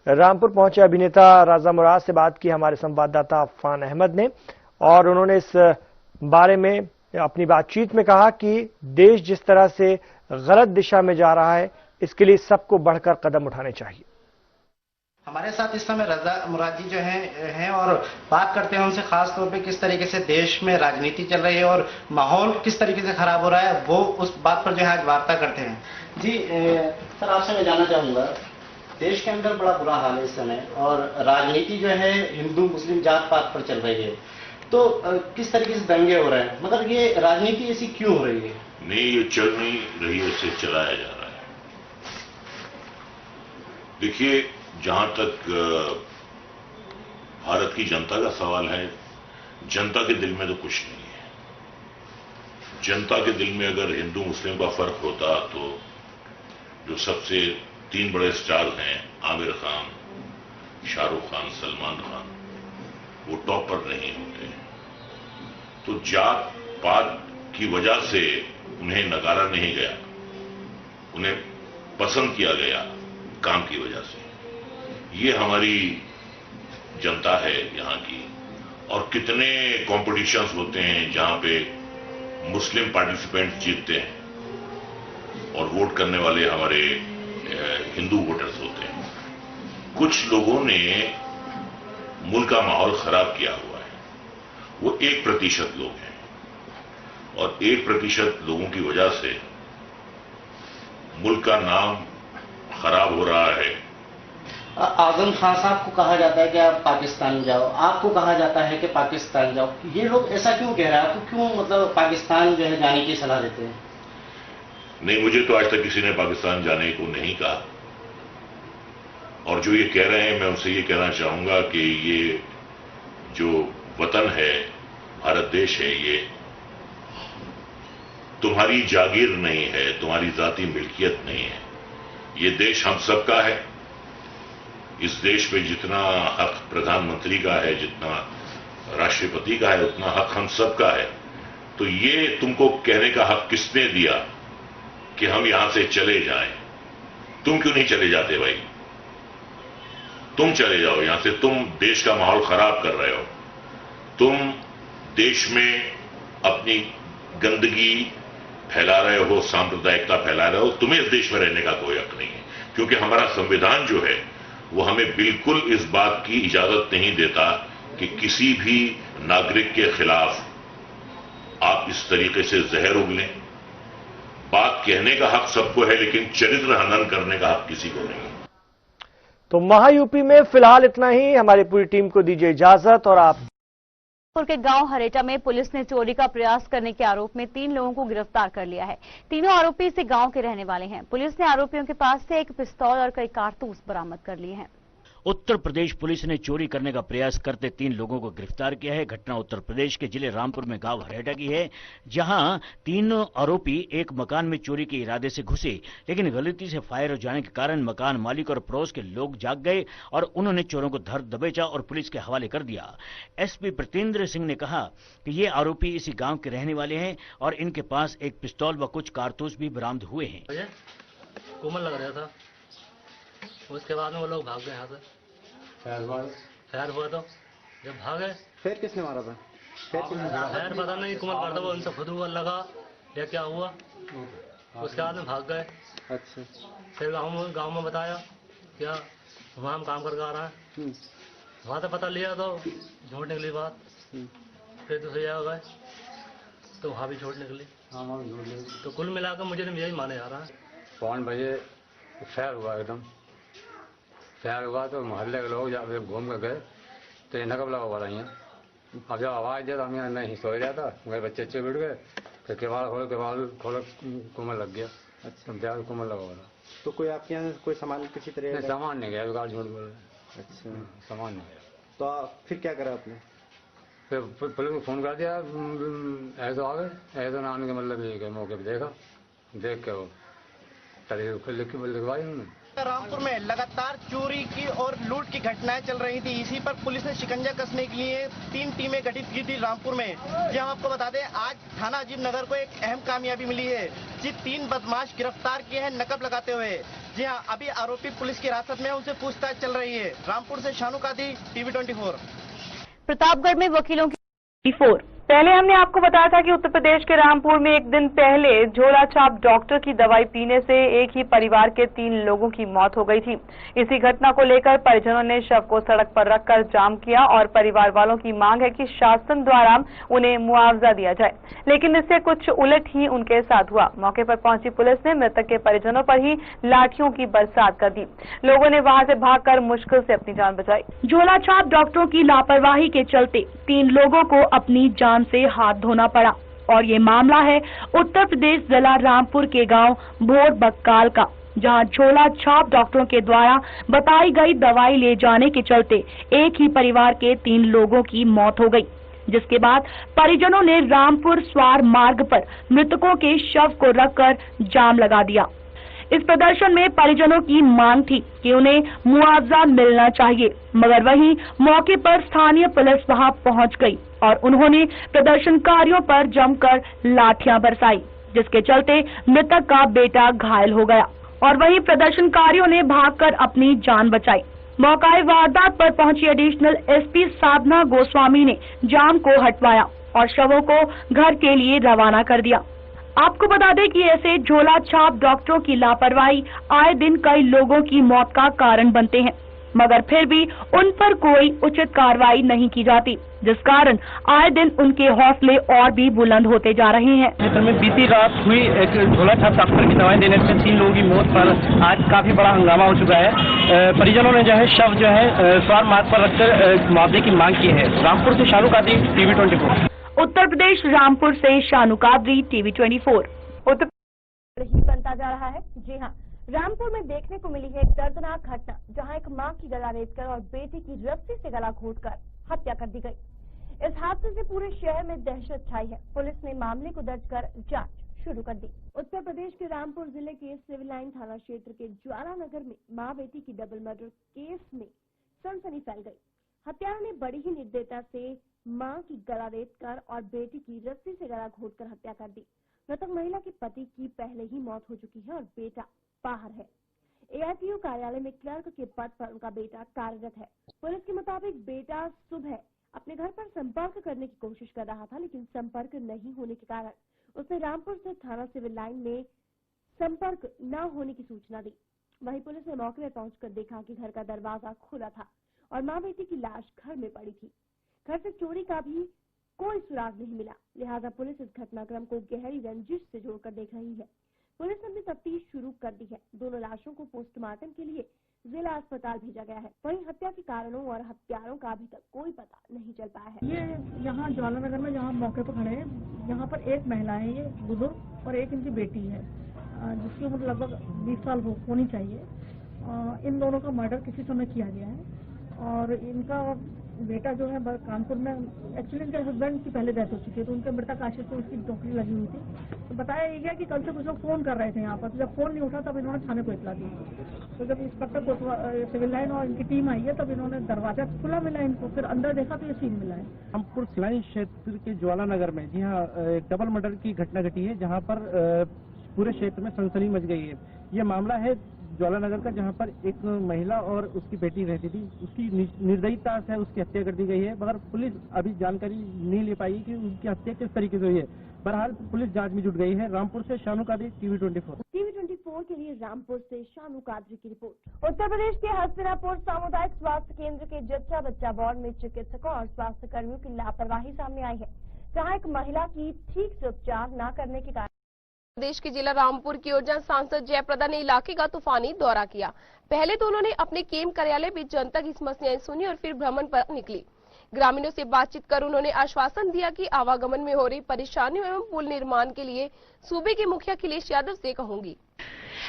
रामपुर पहुंचे अभिनेता राजा मुराद से बात की हमारे संवाददाता अफान अहमद ने, और उन्होंने इस बारे में अपनी बातचीत में कहा कि देश जिस तरह से गलत दिशा में जा रहा है, इसके लिए सबको बढ़कर कदम उठाने चाहिए। हमारे साथ इस समय रजा मुराद जी जो हैं और बात करते हैं उनसे खास तौर पे किस तरीके से देश में राजनीति चल रही है और माहौल किस तरीके से खराब हो रहा है, वो उस बात पर जो है आज वार्ता करते हैं। जी सर, आपसे मैं जानना चाहूंगा, देश के अंदर बड़ा बुरा हाल है इस समय और राजनीति जो है हिंदू मुस्लिम जात पात पर चल रही है, तो किस तरीके से दंगे हो रहे हैं, मगर ये राजनीति ऐसी क्यों हो रही है? नहीं, ये चल नहीं रही है, इसे चलाया जा रहा है। देखिए, जहां तक भारत की जनता का सवाल है, जनता के दिल में तो कुछ नहीं है। जनता के दिल में अगर हिंदू मुस्लिम का फर्क होता तो जो सबसे 3 बड़े स्टार हैं, आमिर खान, शाहरुख खान, सलमान खान, वो टॉप पर नहीं होते। तो जात पात की वजह से उन्हें नकारा नहीं गया, उन्हें पसंद किया गया काम की वजह से। ये हमारी जनता है यहाँ की। और कितने कॉम्पिटिशन्स होते हैं जहां पे मुस्लिम पार्टिसिपेंट जीतते हैं और वोट करने वाले हमारे हिंदू वोटर्स होते हैं। कुछ लोगों ने मुल्क का माहौल खराब किया हुआ है, वो 1% लोग हैं और 1% लोगों की वजह से मुल्क का नाम खराब हो रहा है। आजम खान साहब को कहा जाता है कि आप पाकिस्तान जाओ, आपको कहा जाता है कि पाकिस्तान जाओ, ये लोग ऐसा क्यों कह रहे हैं? आपको क्यों मतलब पाकिस्तान जो है जाने की सलाह देते हैं? नहीं, मुझे तो आज तक किसी ने पाकिस्तान जाने को नहीं कहा, और जो ये कह रहे हैं मैं उनसे ये कहना चाहूंगा कि ये जो वतन है, भारत देश है, ये तुम्हारी जागीर नहीं है, तुम्हारी जाती मिल्कियत नहीं है। ये देश हम सबका है। इस देश में जितना हक प्रधानमंत्री का है, जितना राष्ट्रपति का है, उतना हक हम सबका है। तो ये तुमको कहने का हक किसने दिया कि हम यहां से चले जाएं? तुम क्यों नहीं चले जाते भाई? तुम चले जाओ यहां से। तुम देश का माहौल खराब कर रहे हो, तुम देश में अपनी गंदगी फैला रहे हो, सांप्रदायिकता फैला रहे हो। तुम्हें इस देश में रहने का कोई हक नहीं है, क्योंकि हमारा संविधान जो है वो हमें बिल्कुल इस बात की इजाजत नहीं देता कि किसी भी नागरिक के खिलाफ आप इस तरीके से जहर उगलें। बात कहने का हक सबको है, लेकिन चरित्र हनन करने का हक किसी को नहीं। तो महायूपी में फिलहाल इतना ही। हमारी पूरी टीम को दीजिए इजाजत। और आप के गांव हरेटा में पुलिस ने चोरी का प्रयास करने के आरोप में 3 लोगों को गिरफ्तार कर लिया है। तीनों आरोपी इसी गांव के रहने वाले हैं। पुलिस ने आरोपियों के पास से एक पिस्तौल और कई कारतूस बरामद कर लिए हैं। उत्तर प्रदेश पुलिस ने चोरी करने का प्रयास करते 3 लोगों को गिरफ्तार किया है। घटना उत्तर प्रदेश के जिले रामपुर में गांव हरेटा की है, जहां 3 आरोपी एक मकान में चोरी के इरादे से घुसे, लेकिन गलती से फायर हो जाने के कारण मकान मालिक और पड़ोस के लोग जाग गए और उन्होंने चोरों को धर दबोचा और पुलिस के हवाले कर दिया। एसपी प्रतेंद्र सिंह ने कहा कि ये आरोपी इसी गांव के रहने वाले हैं और इनके पास एक पिस्तौल व कुछ कारतूस भी बरामद हुए हैं। कोमल लग रहा था, उसके बाद में वो लोग भाग गए यहाँ से। फायर हुआ तो जब भागे। फिर किसने मारा था? फायर पता नहीं, कोमल करता वो उनसे खुद हुआ लगा या क्या हुआ, उसके बाद में भाग गए। अच्छा। फिर गाँव में बताया क्या वहाँ हम काम करके आ रहे हैं, वहाँ से पता लिया तो झूठ निकली बात। फिर दूसरी जगह गए तो वहाँ भी झूठ निकली। तो कुल मिलाकर मुझे यही माने जा रहा है। 5 बजे फायर हुआ, एकदम फायर हुआ तो मोहल्ले के लोग जब घूम कर गए तो इन्हें कब लगा रही हैं। अब जब आवाज़ दिया तो हम यहाँ नहीं सो रहा था, मेरे बच्चे बिट गए। फिर केवाड़ खोलो कुमल लग गया। अच्छा। कुमल लगा वाला। तो कोई आपके यहाँ कोई सामान किसी तरह? सामान नहीं गया, बेकार झूठ बोल रहे। अच्छा, सामान नहीं गया। तो फिर क्या करा आपने? फिर पुलिस को फोन कर दिया, ऐसा आ गए। ऐसा आने के मतलब ये मौके पर देखा, देख के वो तारीख लिखवाई उन्होंने। रामपुर में लगातार चोरी की और लूट की घटनाएं चल रही थी। इसी पर पुलिस ने शिकंजा कसने के लिए 3 टीमें गठित की थी रामपुर में। जी हम आपको बता दें, आज थाना अजीम नगर को एक अहम कामयाबी मिली है। जी 3 बदमाश गिरफ्तार किए हैं नकब लगाते हुए। जी हाँ, अभी आरोपी पुलिस की हिरासत में, उनसे पूछताछ चल रही है। रामपुर से शानू कादी, टीवी 24। प्रतापगढ़ में वकीलों की 24। पहले हमने आपको बताया था कि उत्तर प्रदेश के रामपुर में एक दिन पहले झोला छाप डॉक्टर की दवाई पीने से एक ही परिवार के 3 लोगों की मौत हो गई थी। इसी घटना को लेकर परिजनों ने शव को सड़क पर रखकर जाम किया और परिवार वालों की मांग है कि शासन द्वारा उन्हें मुआवजा दिया जाए, लेकिन इससे कुछ उलट ही उनके साथ हुआ। मौके पर पहुंची पुलिस ने मृतक के परिजनों पर ही लाठियों की बरसात कर दी। लोगों ने वहां से भागकर मुश्किल से अपनी जान बचाई। झोला छाप डॉक्टरों की लापरवाही के चलते 3 लोगों को अपनी जान से हाथ धोना पड़ा और ये मामला है उत्तर प्रदेश जिला रामपुर के गांव भोर बक्काल का, जहां झोला छाप डॉक्टरों के द्वारा बताई गई दवाई ले जाने के चलते एक ही परिवार के 3 लोगों की मौत हो गई, जिसके बाद परिजनों ने रामपुर स्वार मार्ग पर मृतकों के शव को रखकर जाम लगा दिया। इस प्रदर्शन में परिजनों की मांग थी कि उन्हें मुआवजा मिलना चाहिए, मगर वहीं मौके पर स्थानीय पुलिस वहां पहुंच गई और उन्होंने प्रदर्शनकारियों पर जमकर लाठियां बरसाई, जिसके चलते मृतक का बेटा घायल हो गया और वहीं प्रदर्शनकारियों ने भागकर अपनी जान बचाई। मौके वारदात पर पहुंची एडिशनल एसपी साधना गोस्वामी ने जाम को हटवाया और शवों को घर के लिए रवाना कर दिया। आपको बता दें कि ऐसे झोला छाप डॉक्टरों की लापरवाही आए दिन कई लोगों की मौत का कारण बनते हैं, मगर फिर भी उन पर कोई उचित कार्रवाई नहीं की जाती, जिस कारण आए दिन उनके हौसले और भी बुलंद होते जा रहे हैं। क्षेत्र में बीती रात हुई एक झोला छाप डॉक्टर की दवाई देने से 3 लोगों की मौत पर आज काफी बड़ा हंगामा हो चुका है। परिजनों ने जो है शव जो है स्वार मार्ग पर रखकर मुआवजे की मांग की है। रामपुर से शानू कादी, टीवी 24। उत्तर प्रदेश रामपुर से शानू कादरी, टीवी 24। उत्तर ही बनता जा रहा है। जी हाँ, रामपुर में देखने को मिली है एक दर्दनाक घटना, जहां एक मां की गला रेतकर और बेटे की रस्सी से गला घोंटकर हत्या कर दी गई। इस हादसे से पूरे शहर में दहशत छाई है। पुलिस ने मामले को दर्ज कर जांच शुरू कर दी। उत्तर प्रदेश के रामपुर जिले के सिविल लाइन थाना क्षेत्र के ज्वाला नगर में मां बेटी की डबल मर्डर केस में सनसनी फैल गई। हत्यारों ने बड़ी ही निर्दयता से मां की गला रेतकर और बेटी की रस्सी से गला घोंटकर हत्या कर दी। मृतक महिला के पति की पहले ही मौत हो चुकी है और बेटा बाहर है। एआरटीओ कार्यालय में क्लर्क के पद पर उनका बेटा कार्यरत है। पुलिस के मुताबिक बेटा सुबह अपने घर पर संपर्क करने की कोशिश कर रहा था, लेकिन संपर्क नहीं होने के कारण उसने रामपुर से थाना सिविल लाइन में संपर्क न होने की सूचना दी। वहीं पुलिस ने मौके पर पहुंचकर देखा कि घर का दरवाजा खुला था और मां बेटी की लाश घर में पड़ी थी। घर से चोरी का भी कोई सुराग नहीं मिला, लिहाजा पुलिस इस घटनाक्रम को गहरी रंजिश से जोड़कर देख रही है। पुलिस ने अपनी तफ्तीश शुरू कर दी है। दोनों लाशों को पोस्टमार्टम के लिए जिला अस्पताल भेजा गया है। वहीं हत्या के कारणों और हत्यारों का अभी तक कोई पता नहीं चल पाया है। ये यहाँ ज्वाला नगर में जहाँ मौके पर खड़े हैं, यहाँ पर एक महिला है, ये बुजुर्ग, और एक इनकी बेटी है जिसकी उम्र लगभग 20 साल होनी चाहिए। इन दोनों का मर्डर किसी समय किया गया है और इनका बेटा जो है कानपुर में, एक्चुअली इनके हस्बैंड की पहले डेथ हो चुकी है, तो उनके मृतक आश्रित को उसकी नौकरी लगी हुई थी। तो बताया ये गया कि कल से कुछ लोग फोन कर रहे थे यहाँ पर, तो जब फोन नहीं उठा तब इन्होंने थाने को इतला दी। तो जब इंस्पेक्टर सिविल लाइन और इनकी टीम आई है तब इन्होंने दरवाजा खुला मिला इनको, फिर अंदर देखा तो ये सीन मिला है। रामपुर सिलाई क्षेत्र के ज्वाला नगर में जी हाँ एक डबल मर्डर की घटना घटी है, जहाँ पर पूरे क्षेत्र में सनसनी मच गई है। ये मामला है ज्वाला नगर का, जहां पर एक महिला और उसकी बेटी रहती थी, उसकी निर्दयता से उसकी हत्या कर दी गई है, मगर पुलिस अभी जानकारी नहीं ले पाई कि उसकी हत्या किस तरीके से हुई है। बहरहाल पुलिस जांच में जुट गई है। रामपुर से शानू कादरी, टीवी 24। टीवी 24 के लिए रामपुर से शानू कादरी की रिपोर्ट। उत्तर प्रदेश के हस्तिनापुर सामुदायिक स्वास्थ्य केंद्र के जच्चा बच्चा वार्ड में चिकित्सकों और स्वास्थ्य कर्मियों की लापरवाही सामने आई है, जहाँ एक महिला की ठीक से उपचार न करने के कारण प्रदेश के जिला रामपुर की ओर जहां सांसद जयप्रदा ने इलाके का तूफानी दौरा किया। पहले तो उन्होंने अपने केम कार्यालय में जनता की समस्याएं सुनी और फिर भ्रमण पर निकली। ग्रामीणों से बातचीत कर उन्होंने आश्वासन दिया कि आवागमन में हो रही परेशानियों एवं पुल निर्माण के लिए सूबे के मुखिया अखिलेश यादव से कहूंगी।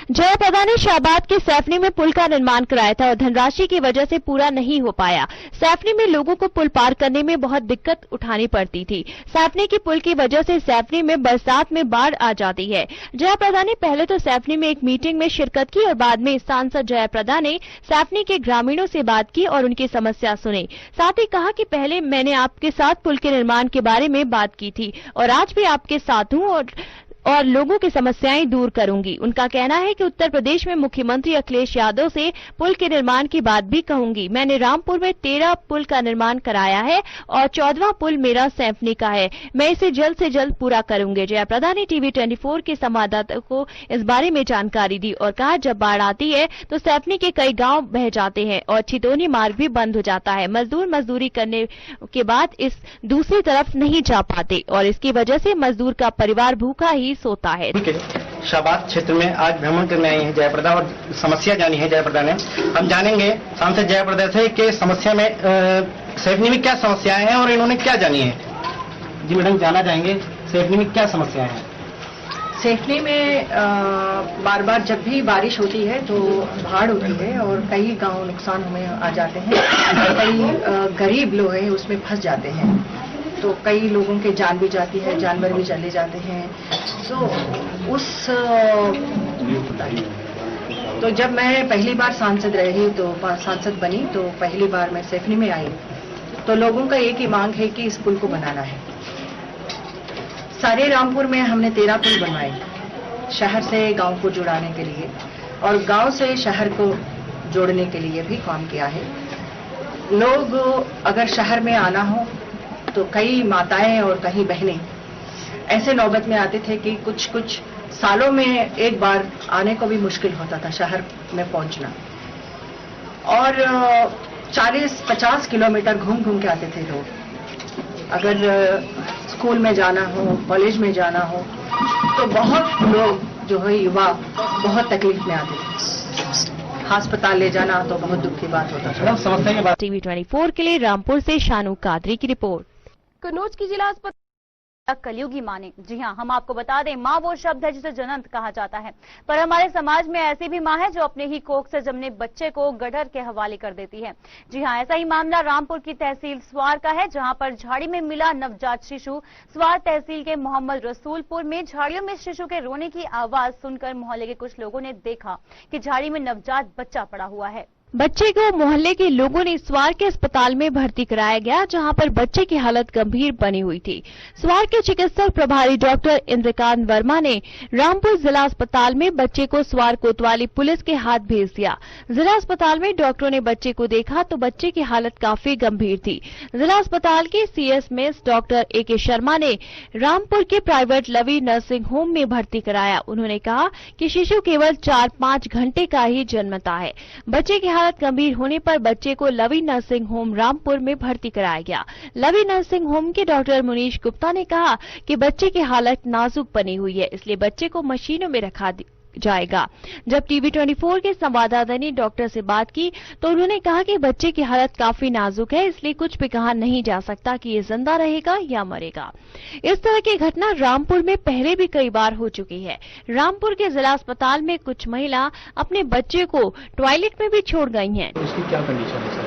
जयाप्रदा ने शाहबाद के सैफनी में पुल का निर्माण कराया था और धनराशि की वजह से पूरा नहीं हो पाया। सैफनी में लोगों को पुल पार करने में बहुत दिक्कत उठानी पड़ती थी। सैफनी की पुल की वजह से सैफनी में बरसात में बाढ़ आ जाती है। जयाप्रदा ने पहले तो सैफनी में एक मीटिंग में शिरकत की और बाद में सांसद जयाप्रदा ने सैफनी के ग्रामीणों से बात की और उनकी समस्या सुनी। साथ ही कहा कि पहले मैंने आपके साथ पुल के निर्माण के बारे में बात की थी और आज भी आपके साथ हूं और लोगों की समस्याएं दूर करूंगी। उनका कहना है कि उत्तर प्रदेश में मुख्यमंत्री अखिलेश यादव से पुल के निर्माण की बात भी कहूंगी। मैंने रामपुर में 13 पुल का निर्माण कराया है और 14वां पुल मेरा सैफनी का है। मैं इसे जल्द से जल्द पूरा करूंगी। जयाप्रदा ने टीवी 24 के संवाददाता को इस बारे में जानकारी दी और कहा, जब बाढ़ आती है तो सैफनी के कई गांव बह जाते हैं और छितौनी मार्ग भी बंद हो जाता है। मजदूर मजदूरी करने के बाद इस दूसरी तरफ नहीं जा पाते और इसकी वजह से मजदूर का परिवार भूखा ही सोता है। शाहबाद क्षेत्र में आज भ्रमण करने आई है जयाप्रदा और समस्या जानी है जयाप्रदा ने। हम जानेंगे सांसद जयाप्रदा से कि समस्या में सैफनी में क्या समस्याएं हैं और इन्होंने क्या जानी है। जी मैडम, जाना चाहेंगे सैफनी में क्या समस्याएं हैं। सैफनी में बार बार जब भी बारिश होती है तो बाढ़ होती है और कई गांव नुकसान हमें आ जाते हैं। कई गरीब लोग हैं उसमें फंस जाते हैं तो कई लोगों के जान भी जाती है, जानवर भी चले जाते हैं। तो जब मैं पहली बार सांसद बनी तो पहली बार मैं सैफनी में आई तो लोगों का एक ही मांग है कि इस पुल को बनाना है। सारे रामपुर में हमने 13 पुल बनवाए शहर से गांव को जुड़ाने के लिए और गांव से शहर को जोड़ने के लिए भी काम किया है। लोग अगर शहर में आना हो तो कई माताएं और कई बहनें ऐसे नौबत में आते थे कि कुछ सालों में एक बार आने को भी मुश्किल होता था शहर में पहुंचना और 40-50 किलोमीटर घूम घूम के आते थे लोग। अगर स्कूल में जाना हो, कॉलेज में जाना हो तो बहुत लोग जो है युवा बहुत तकलीफ में आते थे। अस्पताल ले जाना तो बहुत दुख की बात होता था। टीवी 24 के लिए रामपुर से शानू कादरी की रिपोर्ट। कन्नौज की जिला अस्पताल कलयुगी माने। जी हाँ, हम आपको बता दें, माँ वो शब्द है जिसे जनंत कहा जाता है, पर हमारे समाज में ऐसी भी माँ है जो अपने ही कोख से जमने बच्चे को गटर के हवाले कर देती है। जी हाँ, ऐसा ही मामला रामपुर की तहसील स्वार का है, जहां पर झाड़ी में मिला नवजात शिशु। स्वार तहसील के मोहम्मद रसूलपुर में झाड़ियों में शिशु के रोने की आवाज सुनकर मोहल्ले के कुछ लोगों ने देखा कि झाड़ी में नवजात बच्चा पड़ा हुआ है। बच्चे को मोहल्ले के लोगों ने स्वार के अस्पताल में भर्ती कराया गया, जहां पर बच्चे की हालत गंभीर बनी हुई थी। स्वार के चिकित्सक प्रभारी डॉक्टर इंद्रकांत वर्मा ने रामपुर जिला अस्पताल में बच्चे को स्वार कोतवाली पुलिस के हाथ भेज दिया। जिला अस्पताल में डॉक्टरों ने बच्चे को देखा तो बच्चे की हालत काफी गंभीर थी। जिला अस्पताल के सीएसएमएस डॉक्टर AK शर्मा ने रामपुर के प्राइवेट लवी नर्सिंग होम में भर्ती कराया। उन्होंने कहा कि शिशु केवल 4-5 घंटे का ही जन्मता है। बच्चे की हालत गंभीर होने पर बच्चे को लवी नर्सिंग होम रामपुर में भर्ती कराया गया। लवी नर्सिंग होम के डॉक्टर मुनीश गुप्ता ने कहा कि बच्चे की हालत नाजुक बनी हुई है, इसलिए बच्चे को मशीनों में रखा जाएगा। जब टीवी 24 के संवाददाता ने डॉक्टर से बात की तो उन्होंने कहा कि बच्चे की हालत काफी नाजुक है, इसलिए कुछ भी कहा नहीं जा सकता कि ये जिंदा रहेगा या मरेगा। इस तरह की घटना रामपुर में पहले भी कई बार हो चुकी है। रामपुर के जिला अस्पताल में कुछ महिला अपने बच्चे को टॉयलेट में भी छोड़ गई हैं। इसकी क्या कंडीशन है सर?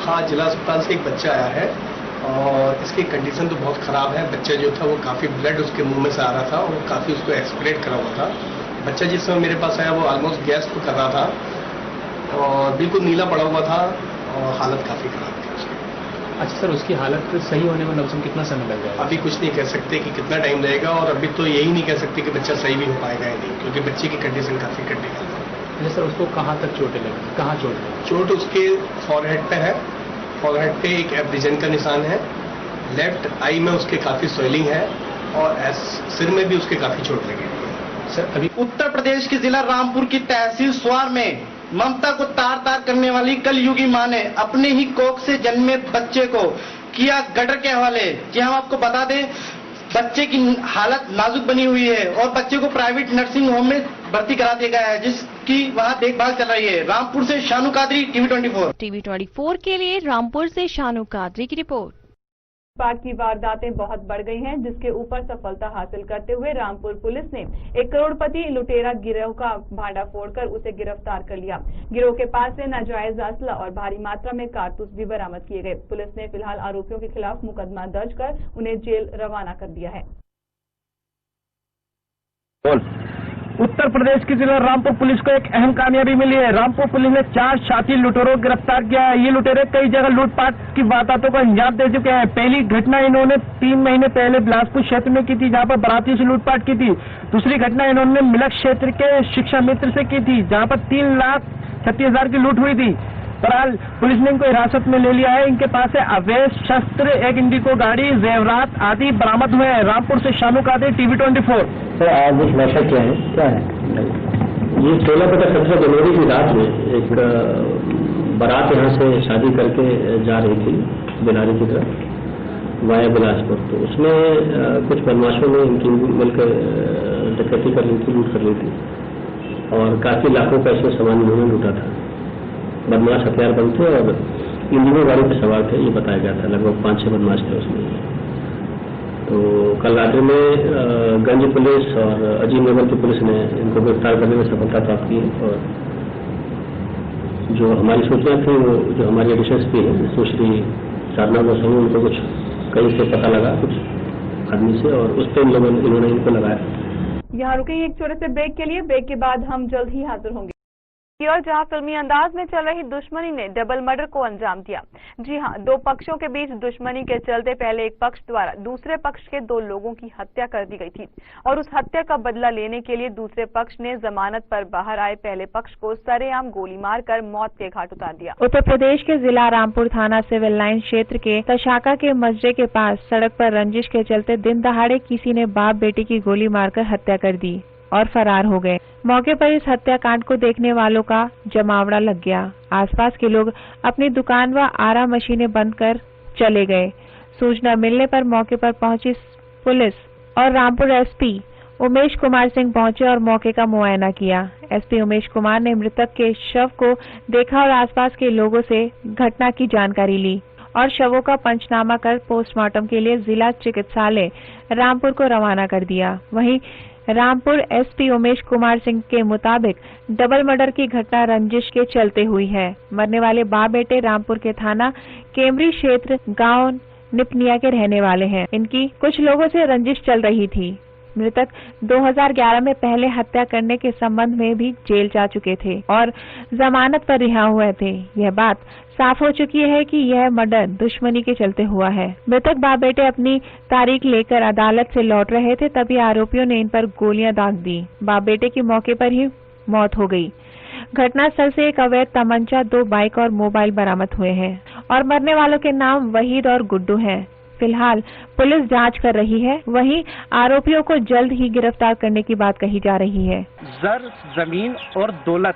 हाँ, जिला अस्पताल से एक बच्चा आया है और इसकी कंडीशन तो बहुत खराब है। बच्चा जो था वो काफी ब्लड उसके मुंह में से आ रहा था और काफी उसको एक्सप्रेट करा हुआ था। बच्चा जिस समय मेरे पास आया वो ऑलमोस्ट गैस को कर रहा था और बिल्कुल नीला पड़ा हुआ था और हालत काफी खराब थी उसकी। अच्छा सर, उसकी हालत सही होने में लमसम कितना समय लग जाएगा? अभी कुछ नहीं कह सकते कि कितना टाइम लगेगा और अभी तो यही नहीं कह सकते कि बच्चा सही भी हो पाएगा या नहीं, क्योंकि बच्चे की कंडीशन काफी क्रिटिकल है। अच्छा सर, उसको कहाँ तक चोटें लगी? कहाँ चोट लगी? चोट उसके फॉरहेड पे है। फॉरहेड पे एक एब्रिजन का निशान है। लेफ्ट आई में उसके काफी स्वेलिंग है और सिर में भी उसके काफी चोट लगी है। अभी उत्तर प्रदेश के जिला रामपुर की तहसील स्वार में ममता को तार तार करने वाली कलयुगी मां ने अपने ही कोख से जन्मे बच्चे को किया गटर के हवाले। जी हम आपको बता दें, बच्चे की हालत नाजुक बनी हुई है और बच्चे को प्राइवेट नर्सिंग होम में भर्ती करा दिया गया है, जिसकी वहां देखभाल चल रही है। रामपुर से शानू कादरी, टीवी 24। टीवी 24 के लिए रामपुर से शानू कादरी की रिपोर्ट। लूटपाट की वारदातें बहुत बढ़ गई हैं, जिसके ऊपर सफलता हासिल करते हुए रामपुर पुलिस ने एक करोड़पति लुटेरा गिरोह का भांडाफोड़ कर उसे गिरफ्तार कर लिया। गिरोह के पास से नाजायज असला और भारी मात्रा में कारतूस भी बरामद किए गए। पुलिस ने फिलहाल आरोपियों के खिलाफ मुकदमा दर्ज कर उन्हें जेल रवाना कर दिया है। उत्तर प्रदेश की जिला रामपुर पुलिस को एक अहम कामयाबी मिली है। रामपुर पुलिस ने 4 शातिर लुटेरों को गिरफ्तार किया है। ये लुटेरे कई जगह लूटपाट की वारदातों को अंजाम दे चुके हैं। पहली घटना इन्होंने 3 महीने पहले बिलासपुर क्षेत्र में की थी, जहां पर बारातियों से लूटपाट की थी। दूसरी घटना इन्होंने मिलक क्षेत्र के शिक्षा मित्र से की थी, जहां पर 3,36,000 की लूट हुई थी। फिलहाल पुलिस ने इनको हिरासत में ले लिया है। इनके पास से अवैध शस्त्र, एक इंडिको गाड़ी, जेवरात आदि बरामद हुए हैं। रामपुर से शानू कादरी, TV 24। सर, आज एक नशा क्या है? ये 16-17 जनवरी की रात में एक बारात यहाँ से शादी करके जा रही थी बिलारी की तरफ वाया बिलासपुर। तो उसमें कुछ बदमाशों ने इनकी मिलकर डकैती कर ली थी, लूट कर ली थी और काफी लाखों का इसमें सामान इन्होंने लूटा था। बदमाश हथियार बंद थे और इंडिगो गाड़ी पर सवार थे, ये बताया गया था। लगभग 5-6 बदमाश थे उसमें। तो कल रात्रि में गंज पुलिस और अजीमनगर की पुलिस ने इनको गिरफ्तार करने में सफलता प्राप्त की है। और जो हमारी सूचना थी, वो जो हमारी एडिशनल एसपी है सुश्री साधना गोस्वामी, उनको कुछ कहीं से पता लगा कुछ आदमी से, और उस पर इन्होंने इनको लगाया। यहाँ रुकेंगे एक छोटे से ब्रेक के लिए। ब्रेक के बाद हम जल्द ही हाजिर होंगे। और जहां फिल्मी अंदाज में चल रही दुश्मनी ने डबल मर्डर को अंजाम दिया। जी हां, 2 पक्षों के बीच दुश्मनी के चलते पहले एक पक्ष द्वारा दूसरे पक्ष के 2 लोगों की हत्या कर दी गई थी और उस हत्या का बदला लेने के लिए दूसरे पक्ष ने जमानत पर बाहर आए पहले पक्ष को सरेआम गोली मारकर मौत के घाट उतार दिया। उत्तर प्रदेश के जिला रामपुर थाना सिविल लाइन क्षेत्र के तशाका के मस्जिद के पास सड़क पर रंजिश के चलते दिन दहाड़े किसी ने बाप बेटी की गोली मारकर हत्या कर दी और फरार हो गए। मौके पर इस हत्याकांड को देखने वालों का जमावड़ा लग गया। आसपास के लोग अपनी दुकान व आरा मशीनें बंद कर चले गए। सूचना मिलने पर मौके पर पहुंची पुलिस और रामपुर एसपी उमेश कुमार सिंह पहुंचे और मौके का मुआयना किया। एसपी उमेश कुमार ने मृतक के शव को देखा और आसपास के लोगों से घटना की जानकारी ली और शवों का पंचनामा कर पोस्टमार्टम के लिए जिला चिकित्सालय रामपुर को रवाना कर दिया। वहीं रामपुर एसपी उमेश कुमार सिंह के मुताबिक डबल मर्डर की घटना रंजिश के चलते हुई है। मरने वाले बाप बेटे रामपुर के थाना केमरी क्षेत्र गांव निपनिया के रहने वाले हैं। इनकी कुछ लोगों से रंजिश चल रही थी। मृतक 2011 में पहले हत्या करने के संबंध में भी जेल जा चुके थे और जमानत पर रिहा हुए थे। यह बात साफ हो चुकी है कि यह मर्डर दुश्मनी के चलते हुआ है। मृतक बाप बेटे अपनी तारीख लेकर अदालत से लौट रहे थे, तभी आरोपियों ने इन पर गोलियां दाग दी। बाप बेटे की मौके पर ही मौत हो गई। घटनास्थल से एक अवैध तमंचा, 2 बाइक और मोबाइल बरामद हुए हैं और मरने वालों के नाम वहीद और गुड्डू हैं। फिलहाल पुलिस जांच कर रही है। वहीं आरोपियों को जल्द ही गिरफ्तार करने की बात कही जा रही है। जर, जमीन और दौलत,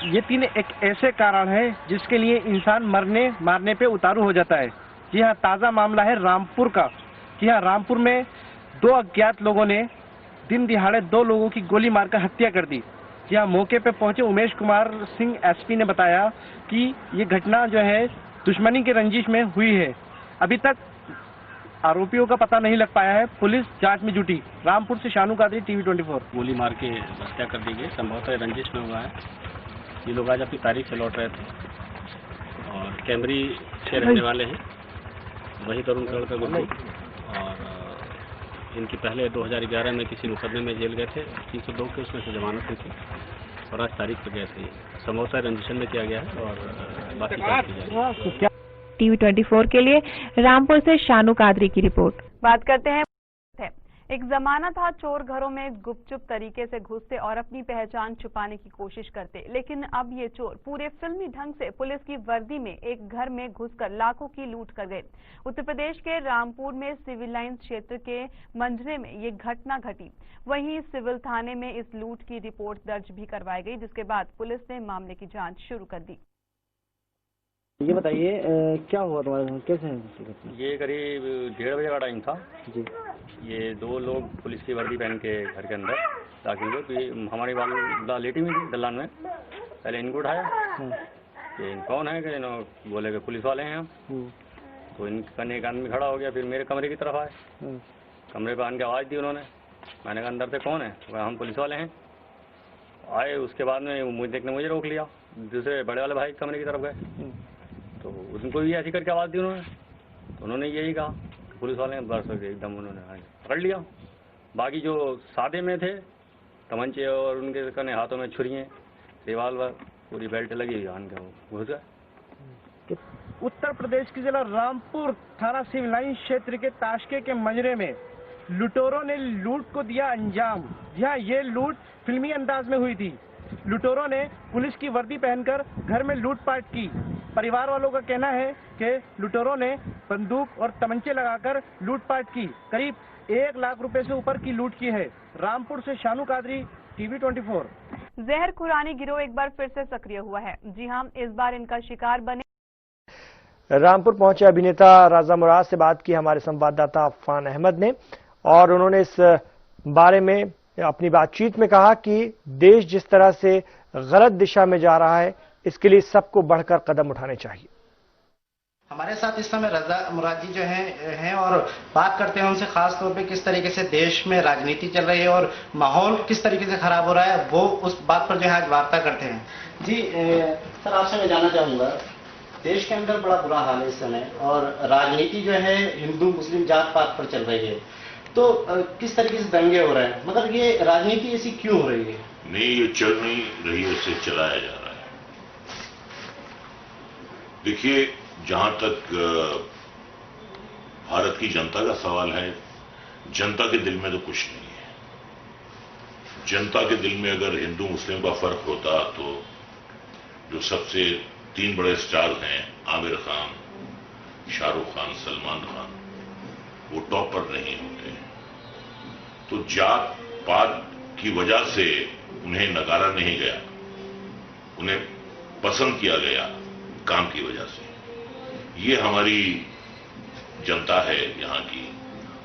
ये 3 एक ऐसे कारण है जिसके लिए इंसान मरने मारने पे उतारू हो जाता है। जी हाँ, ताजा मामला है रामपुर का। जी हाँ, रामपुर में 2 अज्ञात लोगों ने दिन दिहाड़े 2 लोगों की गोली मारकर हत्या कर दी। जी हाँ, मौके पे पहुंचे उमेश कुमार सिंह एसपी ने बताया कि ये घटना जो है दुश्मनी के रंजिश में हुई है। अभी तक आरोपियों का पता नहीं लग पाया है। पुलिस जांच में जुटी। रामपुर से शानू कादरी, TV 24। गोली मार के हत्या कर दी गई, संभवतः रंजिश में हुआ है। ये लोग आज अपनी तारीख से लौट रहे थे और कैमरी से रहने वाले हैं, वही तरुण का गुड्डू। और इनकी पहले 2011 में किसी मुकदमे में जेल गए थे, 302 के उसमें से जमानत हुई थी और आज तारीख पे गए थे। संभवतः रंजिशन में किया गया है और बाकी जांच की जाएगी। TV 24 के लिए रामपुर से शानू कादरी की रिपोर्ट। बात करते हैं। एक जमाना था चोर घरों में गुपचुप तरीके से घुसते और अपनी पहचान छुपाने की कोशिश करते, लेकिन अब ये चोर पूरे फिल्मी ढंग से पुलिस की वर्दी में एक घर में घुसकर लाखों की लूट कर गए। उत्तर प्रदेश के रामपुर में सिविल लाइन क्षेत्र के मंझने में ये घटना घटी। वहीं सिविल थाने में इस लूट की रिपोर्ट दर्ज भी करवाई गई, जिसके बाद पुलिस ने मामले की जाँच शुरू कर दी। ये बताइए क्या हुआ तुम्हारे साथ, कैसे है? ये करीब 1:30 बजे का टाइम था जी। ये 2 लोग पुलिस की वर्दी पहन के घर के अंदर दाखिल हुए कि हमारी वाली लेटी हुई थी दलान में। पहले इनको उठाया कि कौन है, कि बोले कि पुलिस वाले हैं। तो इनका एक आदमी खड़ा हो गया, फिर मेरे कमरे की तरफ आए। कमरे पर आने की आवाज़ दी उन्होंने। मैंने कहा अंदर से कौन है? तो हम पुलिस वाले हैं। आए, उसके बाद में मुझे देखने मुझे रोक लिया। दूसरे बड़े वाले भाई कमरे की तरफ गए तो उनको भी ऐसी करके आवाज़ दी उन्होंने। तो उन्होंने यही कहा कि पुलिस वाले ने बरस एकदम उन्होंने पकड़ लिया। बाकी जो सादे में थे, तमंचे और उनके कने हाथों में छुरियाँ, रिवाल्वर, पूरी बेल्ट लगी हुई आन के वो घुस गए। उत्तर प्रदेश के जिला रामपुर थाना सिविल लाइन क्षेत्र के ताशके के मंजरे में लुटेरों ने लूट को दिया अंजाम। यहाँ ये लूट फिल्मी अंदाज में हुई थी। लुटेरों ने पुलिस की वर्दी पहनकर घर में लूटपाट की। परिवार वालों का कहना है कि लुटेरों ने बंदूक और तमंचे लगाकर लूटपाट की। करीब 1 लाख रुपए से ऊपर की लूट की है। रामपुर से शानू कादरी, टीवी 24। जहर खुरानी गिरोह एक बार फिर से सक्रिय हुआ है। जी हां, इस बार इनका शिकार बने। रामपुर पहुंचे अभिनेता राजा मुराद से बात की हमारे संवाददाता अफान अहमद ने, और उन्होंने इस बारे में अपनी बातचीत में कहा कि देश जिस तरह से गलत दिशा में जा रहा है, इसके लिए सबको बढ़कर कदम उठाने चाहिए। हमारे साथ इस समय रजा मुराद जी जो हैं और बात करते हैं उनसे खास तौर पे किस तरीके से देश में राजनीति चल रही है और माहौल किस तरीके से खराब हो रहा है, वो उस बात पर जो है आज वार्ता करते हैं। जी सर, आपसे मैं जानना चाहूंगा, देश के अंदर बड़ा बुरा हाल है इस समय और राजनीति जो है हिंदू मुस्लिम जात पात पर चल रही है, तो किस तरीके से दंगे हो रहे हैं, मतलब ये राजनीति ऐसी क्यों हो रही है? नहीं, ये चल नहीं रही है, इसे चलाया जा रहा है। देखिए, जहां तक भारत की जनता का सवाल है, जनता के दिल में तो कुछ नहीं है। जनता के दिल में अगर हिंदू मुस्लिम का फर्क होता तो जो सबसे 3 बड़े स्टार हैं, आमिर खान, शाहरुख खान, सलमान खान, वो टॉप पर नहीं होते। तो जात पात की वजह से उन्हें नकारा नहीं गया, उन्हें पसंद किया गया काम की वजह से। ये हमारी जनता है यहाँ की।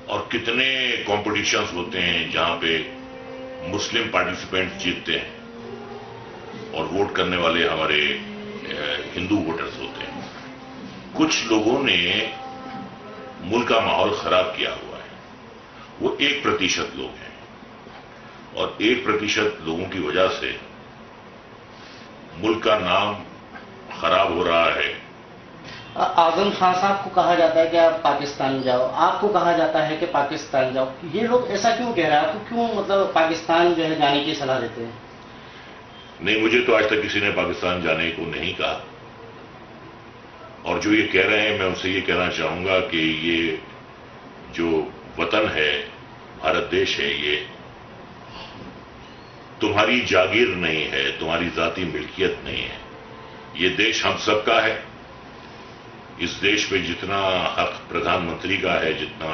और कितने कॉम्पिटिशन्स होते हैं जहां पे मुस्लिम पार्टिसिपेंट जीतते हैं और वोट करने वाले हमारे हिंदू वोटर्स होते हैं। कुछ लोगों ने मुल्क का माहौल खराब किया हुआ है, वो 1% लोग हैं और 1% लोगों की वजह से मुल्क का नाम खराब हो रहा है। आजम खान साहब को कहा जाता है कि आप पाकिस्तान जाओ, आपको कहा जाता है कि पाकिस्तान जाओ, ये लोग ऐसा क्यों कह रहे हैं? आपको क्यों मतलब पाकिस्तान जो है जाने की सलाह देते हैं? नहीं, मुझे तो आज तक किसी ने पाकिस्तान जाने को नहीं कहा, और जो ये कह रहे हैं मैं उनसे ये कहना चाहूंगा कि ये जो वतन है, भारत देश है, ये तुम्हारी जागीर नहीं है, तुम्हारी जाती मिल्कियत नहीं है। ये देश हम सबका है। इस देश पे जितना हक प्रधानमंत्री का है, जितना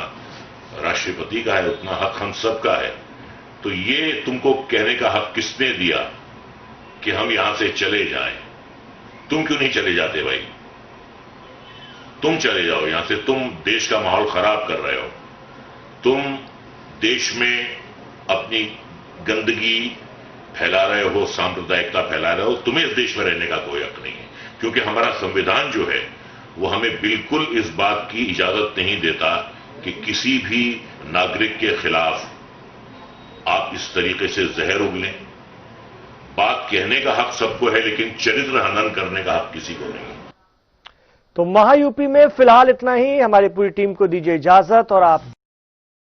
राष्ट्रपति का है, उतना हक हम सबका है। तो ये तुमको कहने का हक किसने दिया कि हम यहां से चले जाएं? तुम क्यों नहीं चले जाते भाई? तुम चले जाओ यहां से। तुम देश का माहौल खराब कर रहे हो, तुम देश में अपनी गंदगी फैला रहे हो, सांप्रदायिकता फैला रहे हो। तुम्हें इस देश में रहने का कोई हक नहीं है, क्योंकि हमारा संविधान जो है वो हमें बिल्कुल इस बात की इजाजत नहीं देता कि किसी भी नागरिक के खिलाफ आप इस तरीके से जहर उगलें। बात कहने का हक सबको है, लेकिन चरित्र हनन करने का हक किसी को नहीं। तो महायूपी में फिलहाल इतना ही। हमारी पूरी टीम को दीजिए इजाजत। और आप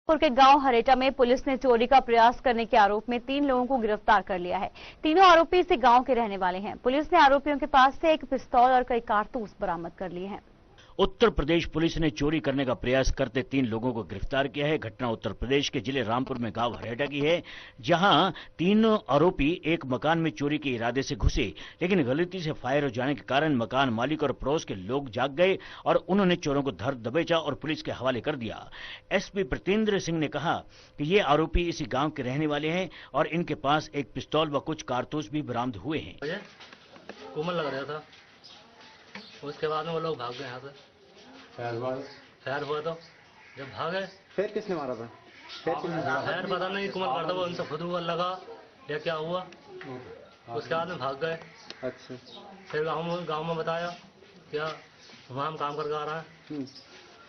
के गांव हरेटा में पुलिस ने चोरी का प्रयास करने के आरोप में 3 लोगों को गिरफ्तार कर लिया है। तीनों आरोपी इसी गांव के रहने वाले हैं। पुलिस ने आरोपियों के पास से एक पिस्तौल और कई कारतूस बरामद कर लिए हैं। उत्तर प्रदेश पुलिस ने चोरी करने का प्रयास करते 3 लोगों को गिरफ्तार किया है। घटना उत्तर प्रदेश के जिले रामपुर में गांव हरेटा की है, जहां 3 आरोपी एक मकान में चोरी के इरादे से घुसे, लेकिन गलती से फायर हो जाने के कारण मकान मालिक और पड़ोस के लोग जाग गए और उन्होंने चोरों को धर दबोचा और पुलिस के हवाले कर दिया। एसपी प्रतेंद्र सिंह ने कहा कि ये आरोपी इसी गांव के रहने वाले हैं और इनके पास एक पिस्तौल व कुछ कारतूस भी बरामद हुए हैं। कुमल लग रहा था, उसके बाद में वो लोग भाग गए यहाँ से। फायर हुआ तो जब भागे। फिर किसने मारा था? फायर पता नहीं, कुमल करता वो उनसे खुद हुआ लगा या क्या हुआ, उसके बाद में भाग गए। अच्छा। फिर गांव में बताया क्या वहाँ हम काम करके आ रहा है,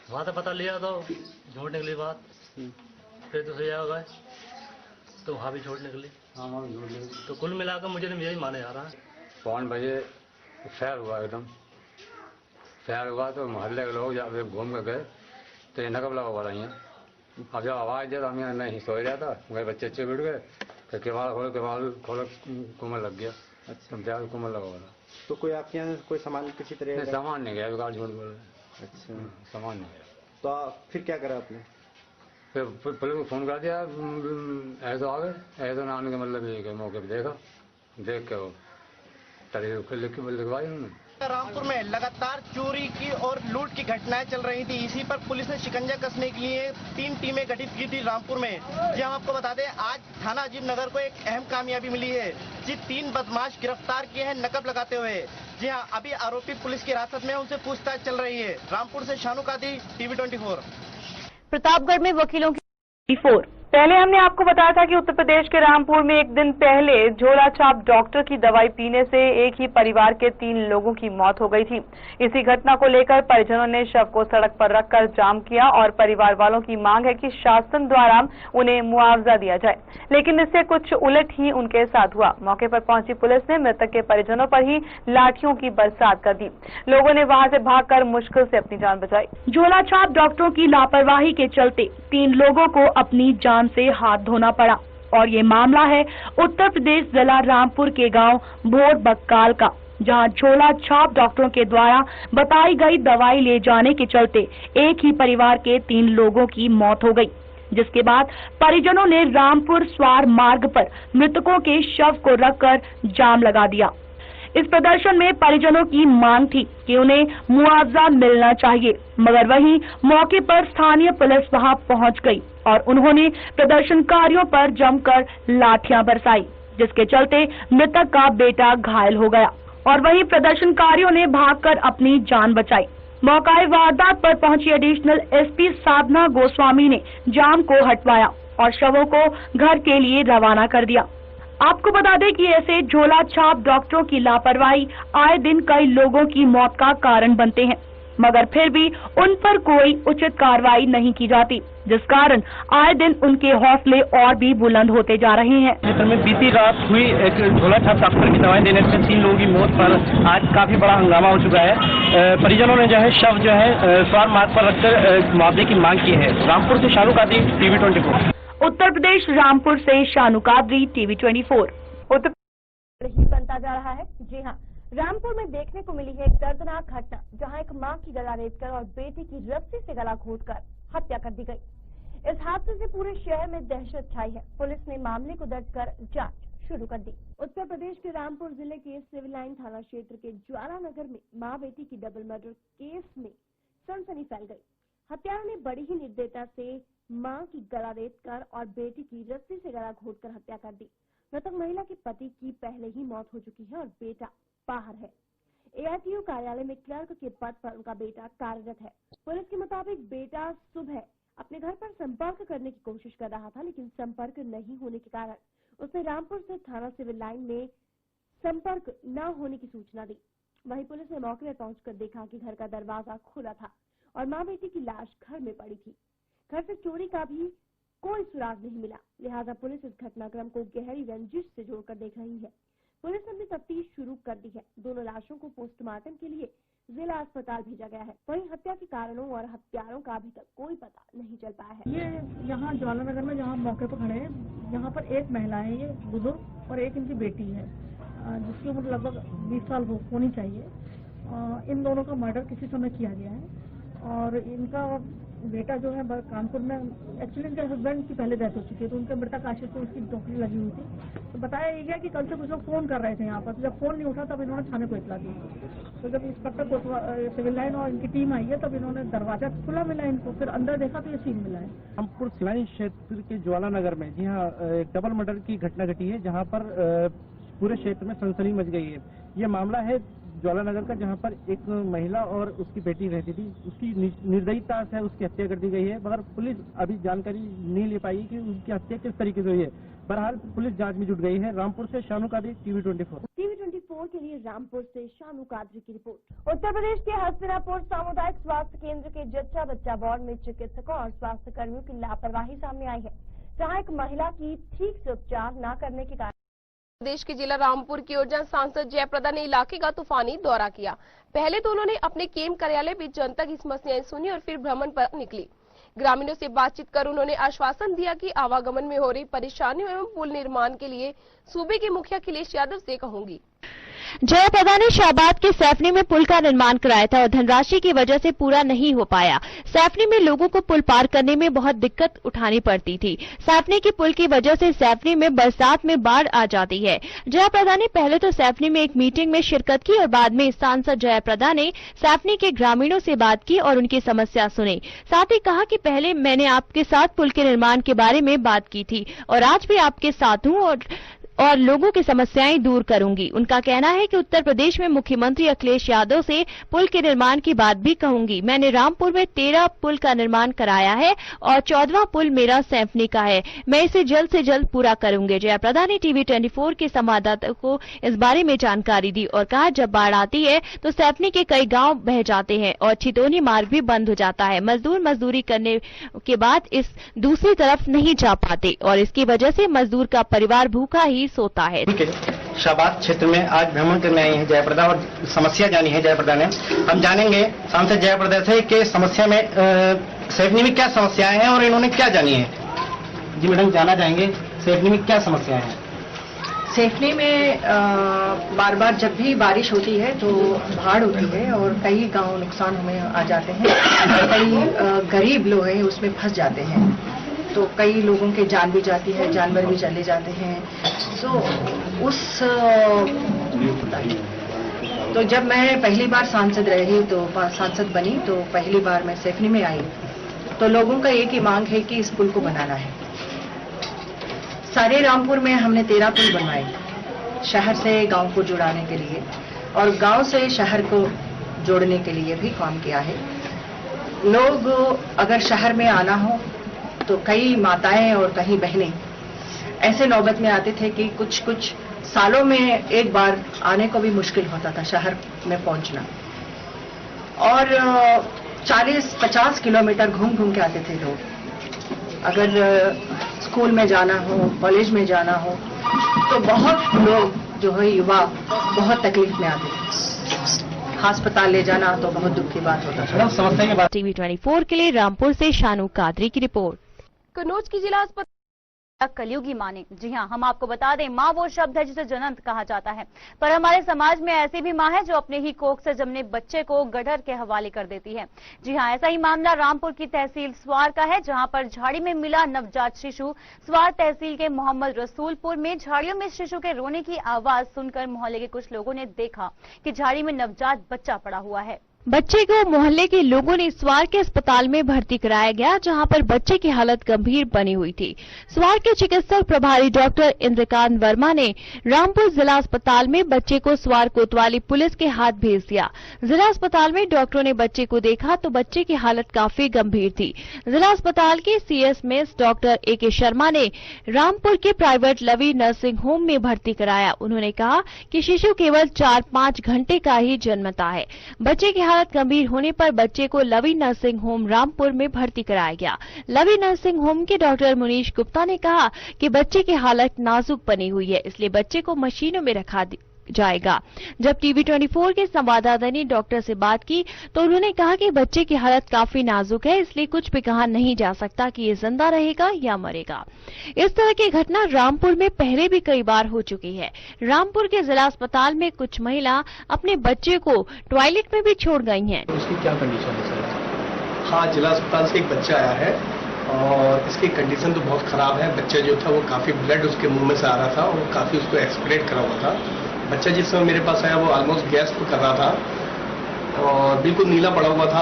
वहाँ से पता लिया तो झूठ निकली बात, फिर दूसरी जगह गए तो वहाँ भी झूठ निकली। हाँ झूठ निकली। तो कुल मिलाकर मुझे यही माने जा रहा है। 5 बजे फैर हुआ, एकदम फैर हुआ तो मोहल्ले के लोग जब घूम के गए तो ये नकब लगा पड़ा यहाँ। अब जब आवाज़ दिया तो हम यहाँ नहीं सो रहा था, मेरे बच्चे बिड़ गए, फिर केवाल खोल कुमल लग गया। अच्छा, कुमल लगा पड़ा। तो कोई आपके यहाँ कोई सामान किसी तरह सामान नहीं गया, बेकार झूठ बोल रहे। अच्छा, सामान नहीं गया। तो फिर क्या करा आपने? फिर पुलिस को फोन कर दिया, ऐसा आ गए, ऐसा ना आने का मतलब ये कि मौके पे देखा, देख के वो तारीख लिखवाई उन्होंने। रामपुर में लगातार चोरी की और लूट की घटनाएं चल रही थी। इसी पर पुलिस ने शिकंजा कसने के लिए 3 टीमें गठित की थी रामपुर में। जी हम आपको बता दें, आज थाना अजीम नगर को एक अहम कामयाबी मिली है। जी 3 बदमाश गिरफ्तार किए हैं नकब लगाते हुए। जी हाँ, अभी आरोपी पुलिस की हिरासत में, उनसे पूछताछ चल रही है। रामपुर से शानू कादी, TV 24। प्रतापगढ़ में वकीलों की 4। पहले हमने आपको बताया था कि उत्तर प्रदेश के रामपुर में एक दिन पहले झोला छाप डॉक्टर की दवाई पीने से एक ही परिवार के 3 लोगों की मौत हो गई थी। इसी घटना को लेकर परिजनों ने शव को सड़क पर रखकर जाम किया और परिवार वालों की मांग है कि शासन द्वारा उन्हें मुआवजा दिया जाए, लेकिन इससे कुछ उलट ही उनके साथ हुआ। मौके पर पहुंची पुलिस ने मृतक के परिजनों पर ही लाठियों की बरसात कर दी। लोगों ने वहां से भागकर मुश्किल से अपनी जान बचाई। झोला छाप डॉक्टरों की लापरवाही के चलते 3 लोगों को अपनी जान से हाथ धोना पड़ा और ये मामला है उत्तर प्रदेश जिला रामपुर के गांव भोर बक्काल का, जहां झोला छाप डॉक्टरों के द्वारा बताई गई दवाई ले जाने के चलते एक ही परिवार के 3 लोगों की मौत हो गई, जिसके बाद परिजनों ने रामपुर स्वार मार्ग पर मृतकों के शव को रखकर जाम लगा दिया। इस प्रदर्शन में परिजनों की मांग थी कि उन्हें मुआवजा मिलना चाहिए, मगर वहीं मौके पर स्थानीय पुलिस वहां पहुंच गई और उन्होंने प्रदर्शनकारियों पर जमकर लाठियां बरसाई, जिसके चलते मृतक का बेटा घायल हो गया और वहीं प्रदर्शनकारियों ने भागकर अपनी जान बचाई। मौके वारदात पर पहुंची एडिशनल SP साधना गोस्वामी ने जाम को हटवाया और शवों को घर के लिए रवाना कर दिया। आपको बता दें कि ऐसे झोला छाप डॉक्टरों की लापरवाही आए दिन कई लोगों की मौत का कारण बनते हैं, मगर फिर भी उन पर कोई उचित कार्रवाई नहीं की जाती, जिस कारण आए दिन उनके हौसले और भी बुलंद होते जा रहे हैं। क्षेत्र में बीती रात हुई एक झोला छाप डॉक्टर की दवाई देने से 3 लोगों की मौत पर आज काफी बड़ा हंगामा हो चुका है। परिजनों ने जो है शव जो है स्वार मार्ग पर रखकर मुआवजे की मांग की है। रामपुर से शानू कादी, TV 24। उत्तर प्रदेश रामपुर से शानू कादरी, TV 24। उत्तर ही बनता जा रहा है। जी हाँ, रामपुर में देखने को मिली है एक दर्दनाक घटना, जहां एक मां की गला रेतकर और बेटे की रस्सी से गला घोंटकर हत्या कर दी गई। इस हादसे से पूरे शहर में दहशत छाई है। पुलिस ने मामले को दर्ज कर जांच शुरू कर दी। उत्तर प्रदेश के रामपुर जिले के सिविल लाइन थाना क्षेत्र के ज्वाला नगर में मां बेटी की डबल मर्डर केस में सनसनी फैल गई। हत्यारों ने बड़ी ही निर्दयता से मां की गला रेतकर और बेटी की रस्सी से गला घोंटकर हत्या कर दी। मृतक महिला के पति की पहले ही मौत हो चुकी है और बेटा बाहर है। ARTO कार्यालय में क्लर्क के पद पर उनका बेटा कार्यरत है। पुलिस के मुताबिक बेटा सुबह अपने घर पर संपर्क करने की कोशिश कर रहा था, लेकिन संपर्क नहीं होने के कारण उसने रामपुर से थाना सिविल लाइन में संपर्क न होने की सूचना दी। वहीं पुलिस ने मौके पर पहुंचकर देखा कि घर का दरवाजा खुला था और मां बेटी की लाश घर में पड़ी थी। घर से चोरी का भी कोई सुराग नहीं मिला, लिहाजा पुलिस इस घटनाक्रम को गहरी रंजिश से जोड़कर देख रही है। पुलिस ने अपनी तफ्तीश शुरू कर दी है। दोनों लाशों को पोस्टमार्टम के लिए जिला अस्पताल भेजा गया है। वहीं हत्या के कारणों और हत्यारों का अभी तक कोई पता नहीं चल पाया है। ये यहाँ ज्वाला नगर में जहाँ मौके पर खड़े हैं, यहाँ पर एक महिला है, ये बुजुर्ग, और एक इनकी बेटी है जिसकी उम्र लगभग 20 साल होनी चाहिए। इन दोनों का मर्डर किसी समय किया गया है और इनका बेटा जो है कानपुर में, एक्चुअली इनके हस्बैंड की पहले डेथ हो चुकी है, तो उनके मृतक आश्रित को उसकी नौकरी लगी हुई थी। तो बताया ये गया कि कल से कुछ लोग फोन कर रहे थे यहाँ पर, तो जब फोन नहीं उठा तब इन्होंने थाने को इतला दी। तो जब इंस्पेक्टर सिविल लाइन और इनकी टीम आई है तब इन्होंने दरवाजा खुला मिला इनको, फिर अंदर देखा तो ये सीन मिला है। रामपुर सिलाई क्षेत्र के ज्वाला नगर में जी हाँ एक डबल मर्डर की घटना घटी है, जहाँ पर पूरे क्षेत्र में सनसनी मच गई है। ये मामला है ज्वाला नगर का, जहां पर एक महिला और उसकी बेटी रहती थी, उसकी निर्दयता से उसकी हत्या कर दी गई है, मगर पुलिस अभी जानकारी नहीं ले पाई कि उसकी हत्या किस तरीके से हुई है। बहरहाल पुलिस जांच में जुट गई है। रामपुर से शानू कादरी, टीवी 24। टीवी 24 के लिए रामपुर से शानू कादरी की रिपोर्ट। उत्तर प्रदेश के हस्तिनापुर सामुदायिक स्वास्थ्य केंद्र के जच्चा बच्चा वार्ड में चिकित्सकों और स्वास्थ्य कर्मियों की लापरवाही सामने आई है, जहां एक महिला की ठीक से उपचार न करने के कारण प्रदेश के जिला रामपुर की ओर सांसद जयप्रदा ने इलाके का तूफानी दौरा किया। पहले तो उन्होंने अपने कैंप कार्यालय में जनता की समस्याएं सुनी और फिर भ्रमण पर निकली। ग्रामीणों से बातचीत कर उन्होंने आश्वासन दिया कि आवागमन में हो रही परेशानियों एवं पुल निर्माण के लिए सूबे के मुखिया अखिलेश यादव से कहूंगी। जयप्रदा ने शाहबाद के सैफनी में पुल का निर्माण कराया था और धनराशि की वजह से पूरा नहीं हो पाया। सैफनी में लोगों को पुल पार करने में बहुत दिक्कत उठानी पड़ती थी। सैफनी के पुल की वजह से सैफनी में बरसात में बाढ़ आ जाती है। जयप्रदा ने पहले तो सैफनी में एक मीटिंग में शिरकत की और बाद में सांसद जयप्रदा ने सैफनी के ग्रामीणों से बात की और उनकी समस्या सुनी। साथ ही कहा कि पहले मैंने आपके साथ पुल के निर्माण के बारे में बात की थी और आज भी आपके साथ हूं और लोगों की समस्याएं दूर करूंगी। उनका कहना है कि उत्तर प्रदेश में मुख्यमंत्री अखिलेश यादव से पुल के निर्माण की बात भी कहूंगी। मैंने रामपुर में 13 पुल का निर्माण कराया है और 14वां पुल मेरा सैफनी का है। मैं इसे जल्द से जल्द पूरा करूंगी। जयप्रदा ने टीवी 24 के संवाददाता को इस बारे में जानकारी दी और कहा, जब बाढ़ आती है तो सैफनी के कई गांव बह जाते हैं और छितौनी मार्ग भी बंद हो जाता है। मजदूर मजदूरी करने के बाद इस दूसरी तरफ नहीं जा पाते और इसकी वजह से मजदूर का परिवार भूखा ही सोता है। शाहबाद क्षेत्र में आज भ्रमण करने आई है जयप्रदा और समस्या जानी है जयप्रदा ने। हम जानेंगे सांसद जयप्रदा से कि समस्या में सैफनी में क्या समस्याएं हैं और इन्होंने क्या जानी है। जी मैडम, जाना चाहेंगे सैफनी में क्या समस्याएं हैं। सैफनी में बार बार जब भी बारिश होती है तो बाढ़ होती है और कई गांव नुकसान में आ जाते हैं। कई गरीब लोग हैं उसमें फंस जाते हैं तो कई लोगों के जान भी जाती है, जानवर भी चले जाते हैं। तो जब मैं पहली बार सांसद रही तो सांसद बनी तो पहली बार मैं सैफनी में आई तो लोगों का एक ही मांग है कि इस पुल को बनाना है। सारे रामपुर में हमने 13 पुल बनवाए शहर से गांव को जुड़ाने के लिए और गांव से शहर को जोड़ने के लिए भी काम किया है। लोग अगर शहर में आना हो तो कई माताएं और कई बहनें ऐसे नौबत में आते थे कि कुछ सालों में एक बार आने को भी मुश्किल होता था शहर में पहुंचना और 40-50 किलोमीटर घूम घूम के आते थे लोग। अगर स्कूल में जाना हो, कॉलेज में जाना हो तो बहुत लोग जो है युवा बहुत तकलीफ में आते थे। अस्पताल ले जाना तो बहुत दुख की बात होता था। टीवी 24 के लिए रामपुर से शानू कादरी की रिपोर्ट। कन्नौज की जिला अस्पताल कलयुगी माने। जी हाँ, हम आपको बता दें, माँ वो शब्द है जिसे जनंत कहा जाता है, पर हमारे समाज में ऐसी भी माँ है जो अपने ही कोख से जमने बच्चे को गड्ढर के हवाले कर देती है। जी हाँ, ऐसा ही मामला रामपुर की तहसील स्वार का है, जहां पर झाड़ी में मिला नवजात शिशु। स्वार तहसील के मोहम्मद रसूलपुर में झाड़ियों में शिशु के रोने की आवाज सुनकर मोहल्ले के कुछ लोगों ने देखा कि झाड़ी में नवजात बच्चा पड़ा हुआ है। बच्चे को मोहल्ले के लोगों ने स्वार के अस्पताल में भर्ती कराया गया, जहां पर बच्चे की हालत गंभीर बनी हुई थी। स्वार के चिकित्सक प्रभारी डॉक्टर इंद्रकांत वर्मा ने रामपुर जिला अस्पताल में बच्चे को स्वार कोतवाली पुलिस के हाथ भेज दिया। जिला अस्पताल में डॉक्टरों ने बच्चे को देखा तो बच्चे की हालत काफी गंभीर थी। जिला अस्पताल के सीएसएमएस डॉक्टर AK शर्मा ने रामपुर के प्राइवेट लवी नर्सिंग होम में भर्ती कराया। उन्होंने कहा कि शिशु केवल 4-5 घंटे का ही जन्मता है। बच्चे की हालत गंभीर होने पर बच्चे को लवी नर्सिंग होम रामपुर में भर्ती कराया गया। लवी नर्सिंग होम के डॉक्टर मुनीश गुप्ता ने कहा कि बच्चे की हालत नाजुक बनी हुई है, इसलिए बच्चे को मशीनों में रखा जाएगा। जब टीवी 24 के संवाददाता ने डॉक्टर से बात की तो उन्होंने कहा कि बच्चे की हालत काफी नाजुक है, इसलिए कुछ भी कहा नहीं जा सकता कि ये जिंदा रहेगा या मरेगा। इस तरह की घटना रामपुर में पहले भी कई बार हो चुकी है। रामपुर के जिला अस्पताल में कुछ महिला अपने बच्चे को टॉयलेट में भी छोड़ गई हैं। उसकी क्या कंडीशन है सर? हाँ, जिला अस्पताल से एक बच्चा आया है और इसकी कंडीशन तो बहुत खराब है। बच्चा जो था वो काफी ब्लड उसके मुंह में से आ रहा था और काफी उसको एक्सपीरेट करा हुआ था। बच्चा जिस समय मेरे पास आया वो ऑलमोस्ट गैस तो कर रहा था और बिल्कुल नीला पड़ा हुआ था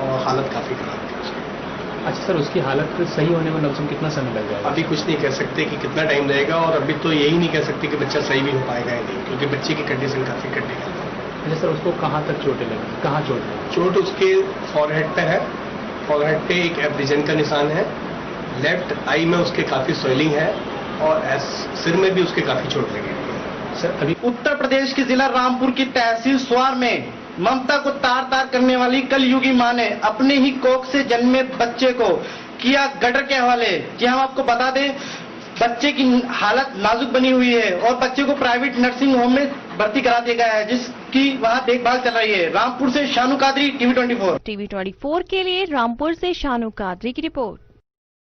और हालत काफी खराब थी उसकी। अच्छा सर, उसकी हालत सही होने में लमसम कितना समय लग जाएगा? अभी कुछ नहीं कह सकते कि कितना टाइम लगेगा और अभी तो यही नहीं कह सकते कि बच्चा सही भी हो पाएगा या नहीं, क्योंकि बच्चे की कंडीशन काफी क्रिटिकल है। अच्छा सर, उसको कहाँ तक चोटें लगी? कहाँ चोट? चोट उसके फॉरहेड पे है। फॉरहेड पे एक एब्रिजन का निशान है। लेफ्ट आई में उसके काफी स्वेलिंग है और सिर में भी उसके काफी चोट लगी है। सर, अभी उत्तर प्रदेश के जिला रामपुर की तहसील स्वार में ममता को तार तार करने वाली कलयुगी मां ने अपने ही कोख से जन्मे बच्चे को किया गटर के हवाले। कि हम आपको बता दें, बच्चे की हालत नाजुक बनी हुई है और बच्चे को प्राइवेट नर्सिंग होम में भर्ती करा दिया गया है, जिसकी वहां देखभाल चल रही है। रामपुर से शानू कादरी, टीवी 24 के लिए रामपुर से शानू कादरी की रिपोर्ट।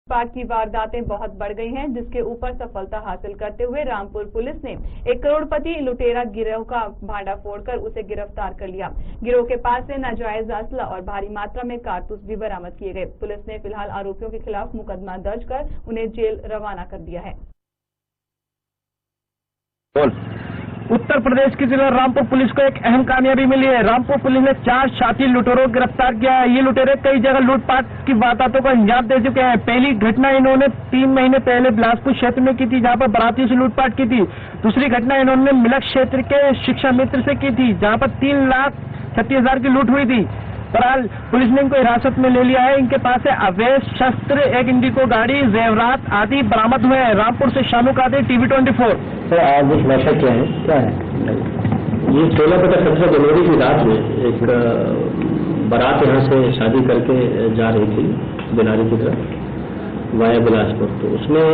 लूटपाट की वारदातें बहुत बढ़ गई हैं, जिसके ऊपर सफलता हासिल करते हुए रामपुर पुलिस ने एक करोड़पति लुटेरा गिरोह का भांडा फोड़कर उसे गिरफ्तार कर लिया। गिरोह के पास से नाजायज असला और भारी मात्रा में कारतूस भी बरामद किए गए। पुलिस ने फिलहाल आरोपियों के खिलाफ मुकदमा दर्ज कर उन्हें जेल रवाना कर दिया है। उत्तर प्रदेश के जिला रामपुर पुलिस को एक अहम कामयाबी मिली है। रामपुर पुलिस ने 4 शातिर लुटेरों को गिरफ्तार किया है। ये लुटेरे कई जगह लूटपाट की वारदातों को अंजाम दे चुके हैं। पहली घटना इन्होंने 3 महीने पहले बिलासपुर क्षेत्र में की थी, जहां पर बारातियों से लूटपाट की थी। दूसरी घटना इन्होंने मिलक क्षेत्र के शिक्षा मित्र से की थी, जहां पर 3,36,000 की लूट हुई थी। बहरहाल पुलिस ने इनको हिरासत में ले लिया है। इनके पास से अवैध शस्त्र, एक इंडिको गाड़ी, जेवरात आदि बरामद हुए हैं। रामपुर से शानू कादरी, टीवी 24। सर, आज खुलासा क्या है? ये 16-17 जनवरी की रात में एक बारात यहाँ से शादी करके जा रही थी बिलारी की तरफ वाया बिलासपुर। तो उसमें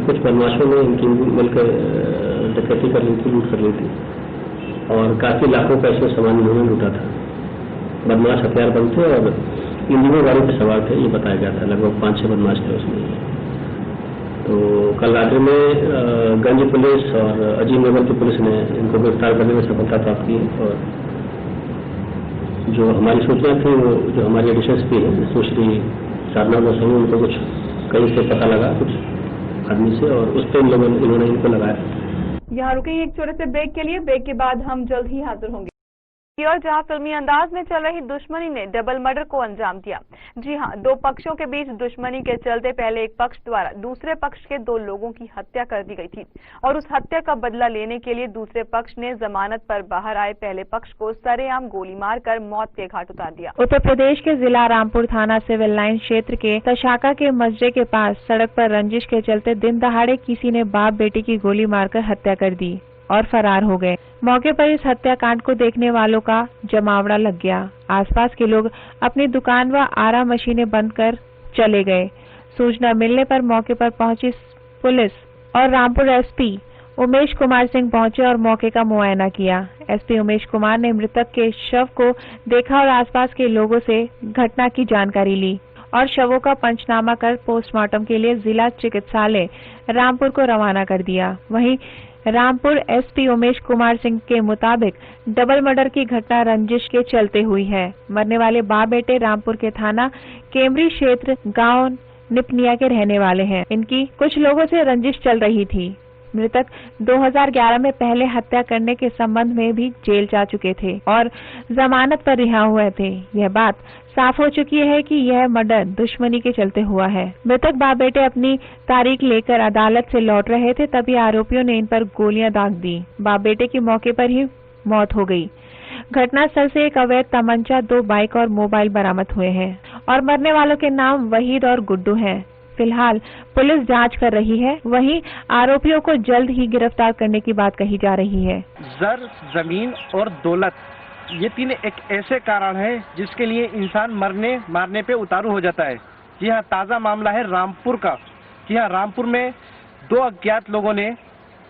कुछ बदमाशों ने इनकी मिलकर डकैती कर ली थी, लूट कर ली थी और काफी लाखों का इसमें सामान इन्होंने लूटा था। बदमाश हथियार बंद थे और इंडिगो गाड़ी पर सवार थे, ये बताया गया था। लगभग 5-6 बदमाश थे उसमें। तो कल रात्रि में गंज पुलिस और अजीम नगर की पुलिस ने इनको गिरफ्तार करने में सफलता प्राप्त की और जो हमारी सूचना थी, वो जो हमारी एडिशनएसपी है सुश्री साधना गोस्वामी, उनको कुछ कहीं से पता लगा कुछ आदमी से और उस पर इन्होंने इनको लगाया। यहाँ रुके एक छोटे से ब्रेक के लिए। ब्रेक के बाद हम जल्द ही हाजिर होंगे। और जहां फिल्मी अंदाज में चल रही दुश्मनी ने डबल मर्डर को अंजाम दिया। जी हां, 2 पक्षों के बीच दुश्मनी के चलते पहले एक पक्ष द्वारा दूसरे पक्ष के 2 लोगों की हत्या कर दी गई थी और उस हत्या का बदला लेने के लिए दूसरे पक्ष ने जमानत पर बाहर आए पहले पक्ष को सरेआम गोली मारकर मौत के घाट उतार दिया। उत्तर प्रदेश के जिला रामपुर थाना सिविल लाइन क्षेत्र के तशाका के मस्जिद के पास सड़क पर रंजिश के चलते दिन दहाड़े किसी ने बाप बेटी की गोली मारकर हत्या कर दी और फरार हो गए। मौके पर इस हत्याकांड को देखने वालों का जमावड़ा लग गया। आसपास के लोग अपनी दुकान व आरा मशीनें बंद कर चले गए। सूचना मिलने पर मौके पर पहुंची पुलिस और रामपुर एसपी उमेश कुमार सिंह पहुंचे और मौके का मुआयना किया। एसपी उमेश कुमार ने मृतक के शव को देखा और आसपास के लोगों से घटना की जानकारी ली और शवों का पंचनामा कर पोस्टमार्टम के लिए जिला चिकित्सालय रामपुर को रवाना कर दिया। वहीं रामपुर एसपी उमेश कुमार सिंह के मुताबिक डबल मर्डर की घटना रंजिश के चलते हुई है। मरने वाले बाप बेटे रामपुर के थाना केमरी क्षेत्र गांव निपनिया के रहने वाले हैं। इनकी कुछ लोगों से रंजिश चल रही थी। मृतक 2011 में पहले हत्या करने के संबंध में भी जेल जा चुके थे और जमानत पर रिहा हुए थे। यह बात साफ हो चुकी है कि यह मर्डर दुश्मनी के चलते हुआ है। मृतक बाप बेटे अपनी तारीख लेकर अदालत से लौट रहे थे, तभी आरोपियों ने इन पर गोलियां दाग दी। बाप बेटे की मौके पर ही मौत हो गई। घटनास्थल से एक अवैध तमंचा, 2 बाइक और मोबाइल बरामद हुए हैं और मरने वालों के नाम वहीद और गुड्डू हैं। फिलहाल पुलिस जांच कर रही है। वहीं आरोपियों को जल्द ही गिरफ्तार करने की बात कही जा रही है। जर, जमीन और दौलत, ये 3 एक ऐसे कारण है जिसके लिए इंसान मरने मारने पे उतारू हो जाता है। जी हाँ, ताजा मामला है रामपुर का। जी हाँ, रामपुर में 2 अज्ञात लोगों ने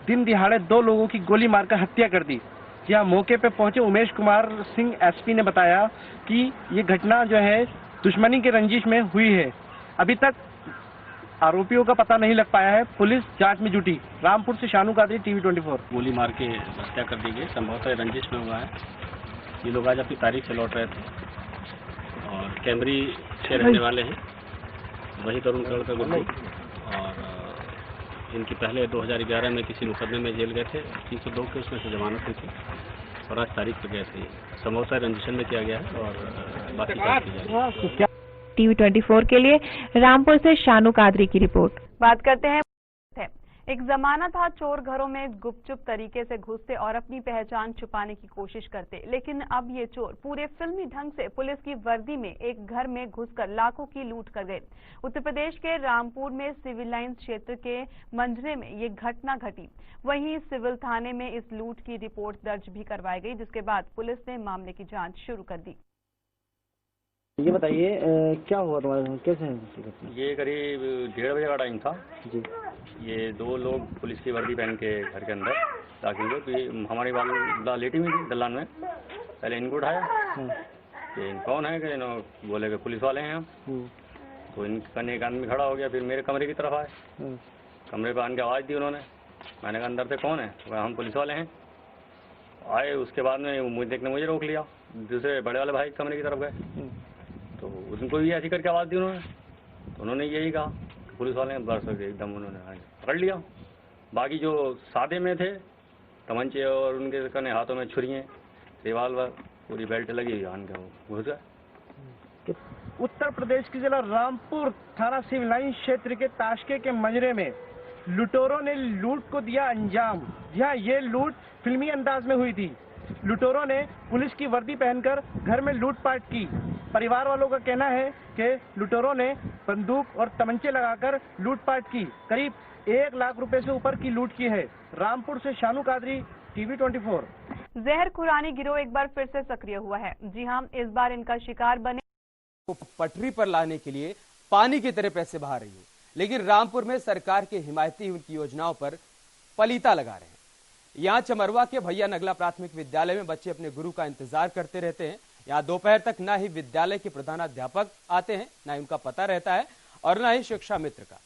दिन दिहाड़े 2 लोगों की गोली मारकर हत्या कर दी। जी हाँ, मौके पे पहुंचे उमेश कुमार सिंह एसपी ने बताया कि ये घटना जो है दुश्मनी के रंजिश में हुई है। अभी तक आरोपियों का पता नहीं लग पाया है। पुलिस जांच में जुटी। रामपुर से शानू कादरी, टीवी 24। गोली मार के हत्या कर दी गई, संभवतः रंजिश में हुआ है। ये लोग आज अपनी तारीख से लौट रहे थे और कैमरी से रहने वाले हैं, वही तरुण करण का गुड्डू। और इनकी पहले 2011 में किसी मुकदमे में जेल गए थे, 302 के उसमें से जमानत हुई थी और आज तारीख पर गए थे। संभवतः रंजिशन में किया गया है और बाकी जांच की जाएगी। टीवी 24 के लिए रामपुर से शानू कादरी की रिपोर्ट। बात करते हैं एक जमाना था चोर घरों में गुपचुप तरीके से घुसते और अपनी पहचान छुपाने की कोशिश करते, लेकिन अब ये चोर पूरे फिल्मी ढंग से पुलिस की वर्दी में एक घर में घुसकर लाखों की लूट कर गए। उत्तर प्रदेश के रामपुर में सिविल लाइंस क्षेत्र के मंझरे में ये घटना घटी। वहीं सिविल थाने में इस लूट की रिपोर्ट दर्ज भी करवाई गई, जिसके बाद पुलिस ने मामले की जाँच शुरू कर दी। ये बताइए क्या हुआ तुम्हारे साथ, कैसे है? ये करीब 1:30 बजे का टाइम था जी। ये दो लोग पुलिस की वर्दी पहन के घर के अंदर दाखिल हुए। तो हमारी वाली लेटी हुई थी दलान में। पहले इनको उठाया कि इन कौन है, कि बोले कि पुलिस वाले हैं हम। तो इनका एक आदमी खड़ा हो गया, फिर मेरे कमरे की तरफ आए। कमरे पर आने की आवाज़ दी उन्होंने। मैंने कहा अंदर से कौन है? तो हम पुलिस वाले हैं। आए, उसके बाद में मुझे देखने मुझे रोक लिया। दूसरे बड़े वाले भाई कमरे की तरफ गए तो उनको भी ऐसी करके आवाज़ दी उन्होंने। तो उन्होंने यही कहा पुलिस वाले हैं, बस एकदम उन्होंने पकड़ लिया। बाकी जो सादे में थे तमंचे और उनके कने हाथों में छुरियाँ, रिवाल्वर, पूरी बेल्ट लगी, आन के वो घुस गए। उत्तर प्रदेश के जिला रामपुर थाना सिविल लाइन क्षेत्र के ताशके के मंजरे में लुटेरों ने लूट को दिया अंजाम। जी हाँ, ये लूट फिल्मी अंदाज में हुई थी। लुटेरों ने पुलिस की वर्दी पहनकर घर में लूटपाट की। परिवार वालों का कहना है कि लुटेरों ने बंदूक और तमंचे लगाकर लूटपाट की। करीब 1 लाख रुपए से ऊपर की लूट की है। रामपुर से शानू कादरी, टीवी 24। जहर खुरानी गिरोह एक बार फिर से सक्रिय हुआ है। जी हां, इस बार इनका शिकार बने। पटरी पर लाने के लिए पानी की तरह पैसे बहा रही है, लेकिन रामपुर में सरकार के हिमायती उनकी योजनाओं पर पलीता लगा रहे हैं। यहाँ चमरवा के भैया नगला प्राथमिक विद्यालय में बच्चे अपने गुरु का इंतजार करते रहते हैं। यहाँ दोपहर तक ना ही विद्यालय के प्रधानाध्यापक आते हैं, ना ही उनका पता रहता है और ना ही शिक्षा मित्र का।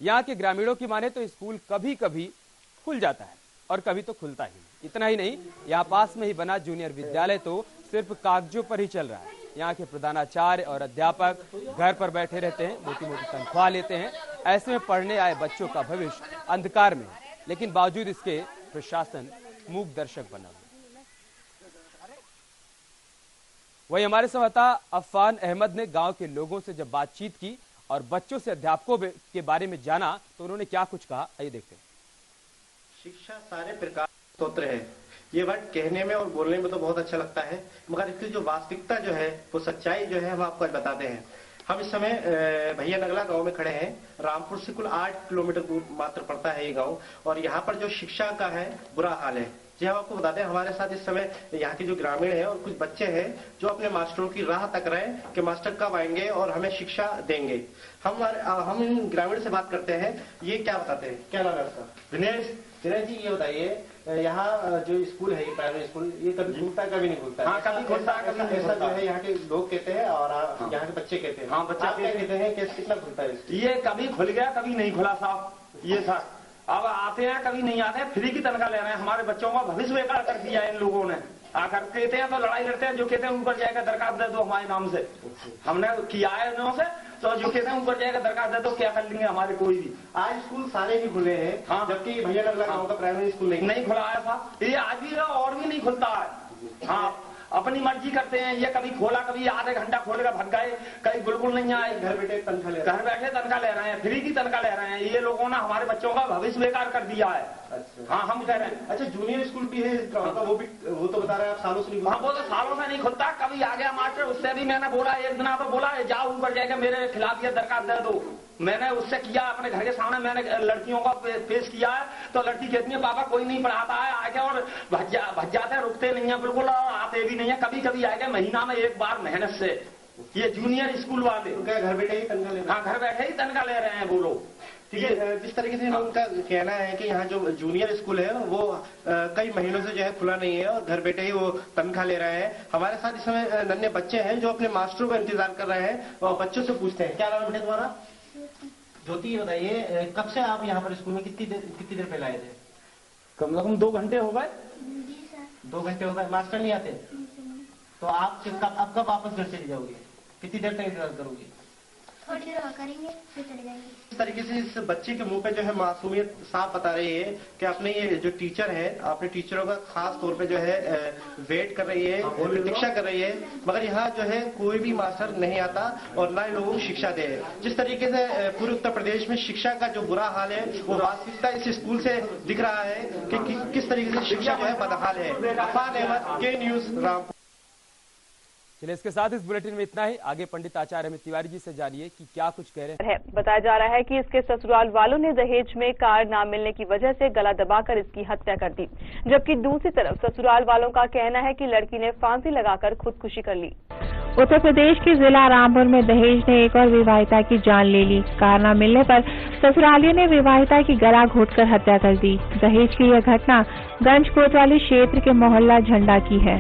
यहाँ के ग्रामीणों की माने तो स्कूल कभी कभी खुल जाता है और कभी तो खुलता ही नहीं। इतना ही नहीं, यहाँ पास में ही बना जूनियर विद्यालय तो सिर्फ कागजों पर ही चल रहा है। यहाँ के प्रधानाचार्य और अध्यापक घर पर बैठे रहते हैं, मोटी मोटी तनख्वाह लेते हैं। ऐसे में पढ़ने आए बच्चों का भविष्य अंधकार में है, लेकिन बावजूद इसके प्रशासन मूक दर्शक बना हुआ। वही हमारे संवाददाता अफान अहमद ने गांव के लोगों से जब बातचीत की और बच्चों से अध्यापकों के बारे में जाना तो उन्होंने क्या कुछ कहा, आइए देखते हैं। शिक्षा सारे प्रकार स्तोत्र है। ये वर्ड कहने में और बोलने में तो बहुत अच्छा लगता है, मगर इसकी जो वास्तविकता जो है, वो सच्चाई जो है, हम आपको आज बताते हैं। हम इस समय भैया नगला गांव में खड़े हैं। रामपुर से कुल 8 किलोमीटर दूर मात्र पड़ता है ये गांव, और यहाँ पर जो शिक्षा का है बुरा हाल है। जी हम आपको बताते हैं, हमारे साथ इस समय यहाँ के जो ग्रामीण हैं और कुछ बच्चे हैं जो अपने मास्टरों की राह तक रहे हैं कि मास्टर कब आएंगे और हमें शिक्षा देंगे। हम इन ग्रामीण से बात करते हैं। ये क्या बताते हैं, क्या नाम है आपका? दिनेश जी, ये बताइए यहाँ जो स्कूल है, ये प्राइमरी स्कूल, ये कभी खुलता है कभी नहीं खुलता है? हाँ, कभी खुलता है कभी नहीं। ऐसा जो है यहाँ के लोग कहते हैं और यहाँ के बच्चे कहते हैं। हाँ, बच्चे कहते हैं कि कितना खुलता है? ये कभी खुल गया कभी नहीं खुला साहब। ये साहब अब आते हैं कभी नहीं आते हैं, फ्री की तनख्वाह ले रहे हैं। हमारे बच्चों का भविष्य बेकार कर दिया है इन लोगों ने। आकर कहते हैं तो लड़ाई लड़ते हैं, जो कहते हैं ऊपर जाएगा दरखास्त दे दो हमारे नाम से। हमने किया है उनसे, तो जो कहते हैं ऊपर जाएगा दरखास्त दे दो, क्या कर लेंगे हमारे कोई भी। आज स्कूल सारे ही खुले हैं। हाँ, जबकि भैया नगला गांव का प्राइमरी स्कूल नहीं खुला है साहब। ये आज भी और भी नहीं खुलता है। हाँ, अपनी मर्जी करते हैं। ये कभी खोला, कभी आधे घंटा खोलेगा भग गए, कहीं बिल्कुल नहीं आए। घर बैठे तनख्वाह ले रहे हैं, फ्री की तनख्वाह ले रहे हैं। ये लोगों ने हमारे बच्चों का भविष्य बेकार कर दिया है। अच्छा, हाँ, हम कह रहे हैं। अच्छा, जूनियर स्कूल भी है वो तो बता रहे हैं आप सालों से नहीं। हाँ, वो तो सालों से नहीं खुलता। कभी आ गया मास्टर, उससे भी मैंने बोला, एक दिन तो बोला जाओ ऊपर जाएगा मेरे खिलाफ ये दरखास्त दे दो। मैंने उससे किया, अपने घर के सामने मैंने लड़कियों का पेश किया है, तो लड़की कहती है पापा कोई नहीं पढ़ाता है, आके और भज जाते हैं, रुकते नहीं है बिल्कुल, और आते भी नहीं है। कभी कभी आएगा महीना में एक बार मेहनत से। ये जूनियर स्कूल वाले घर बैठे ही तनख्वाह ले रहे हैं। हाँ, घर बैठे ही तनख्वाह ले रहे हैं वो लोग। ठीक है, जिस तरीके से उनका कहना है कि यहाँ जो जूनियर स्कूल है वो कई महीनों से जो है खुला नहीं है और घर बैठे ही वो तनख्वाह ले रहे हैं। हमारे साथ इस समय नन्हे बच्चे हैं जो अपने मास्टरों का इंतजार कर रहे हैं और बच्चों से पूछते हैं। क्या नाम है तुम्हारा? ज्योति, ये बताइए कब से आप यहाँ पर स्कूल में कितनी देर पहले आए थे? कम से कम 2 घंटे हो गए। 2 घंटे हो गए, मास्टर नहीं आते? तो आप कब वापस घर चले जाओगे? कितनी देर तक इंतजार करोगे? थोड़ी देर और करेंगे फिर चले जाएंगे। इस तरीके से इस बच्चे के मुंह पे जो है मासूमियत साफ बता रही है कि अपने ये जो टीचर है अपने टीचरों का खास तौर पे जो है वेट कर रही है, प्रतीक्षा कर रही है, मगर यहाँ जो है कोई भी मास्टर नहीं आता और ना ही लोगों को शिक्षा दे। जिस तरीके से पूरे उत्तर प्रदेश में शिक्षा का जो बुरा हाल है वो वास्तविकता इस स्कूल से दिख रहा है कि किस तरीके से शिक्षा जो है बदहाल है। अफान अहमद, के न्यूज, रामपुर। चलिए इसके साथ इस बुलेटिन में इतना ही। आगे पंडित आचार्य अमित तिवारी जी से जानिए कि क्या कुछ कह रहे हैं। बताया जा रहा है कि इसके ससुराल वालों ने दहेज में कार ना मिलने की वजह से गला दबाकर इसकी हत्या कर दी, जबकि दूसरी तरफ ससुराल वालों का कहना है कि लड़की ने फांसी लगाकर खुदकुशी कर ली। उत्तर प्रदेश के जिला रामपुर में दहेज ने एक और विवाहिता की जान ले ली। कार न मिलने पर ससुरालियों ने विवाहिता की गला घोंटकर हत्या कर दी। दहेज की यह घटना गंज कोतवाली क्षेत्र के मोहल्ला झंडा की है।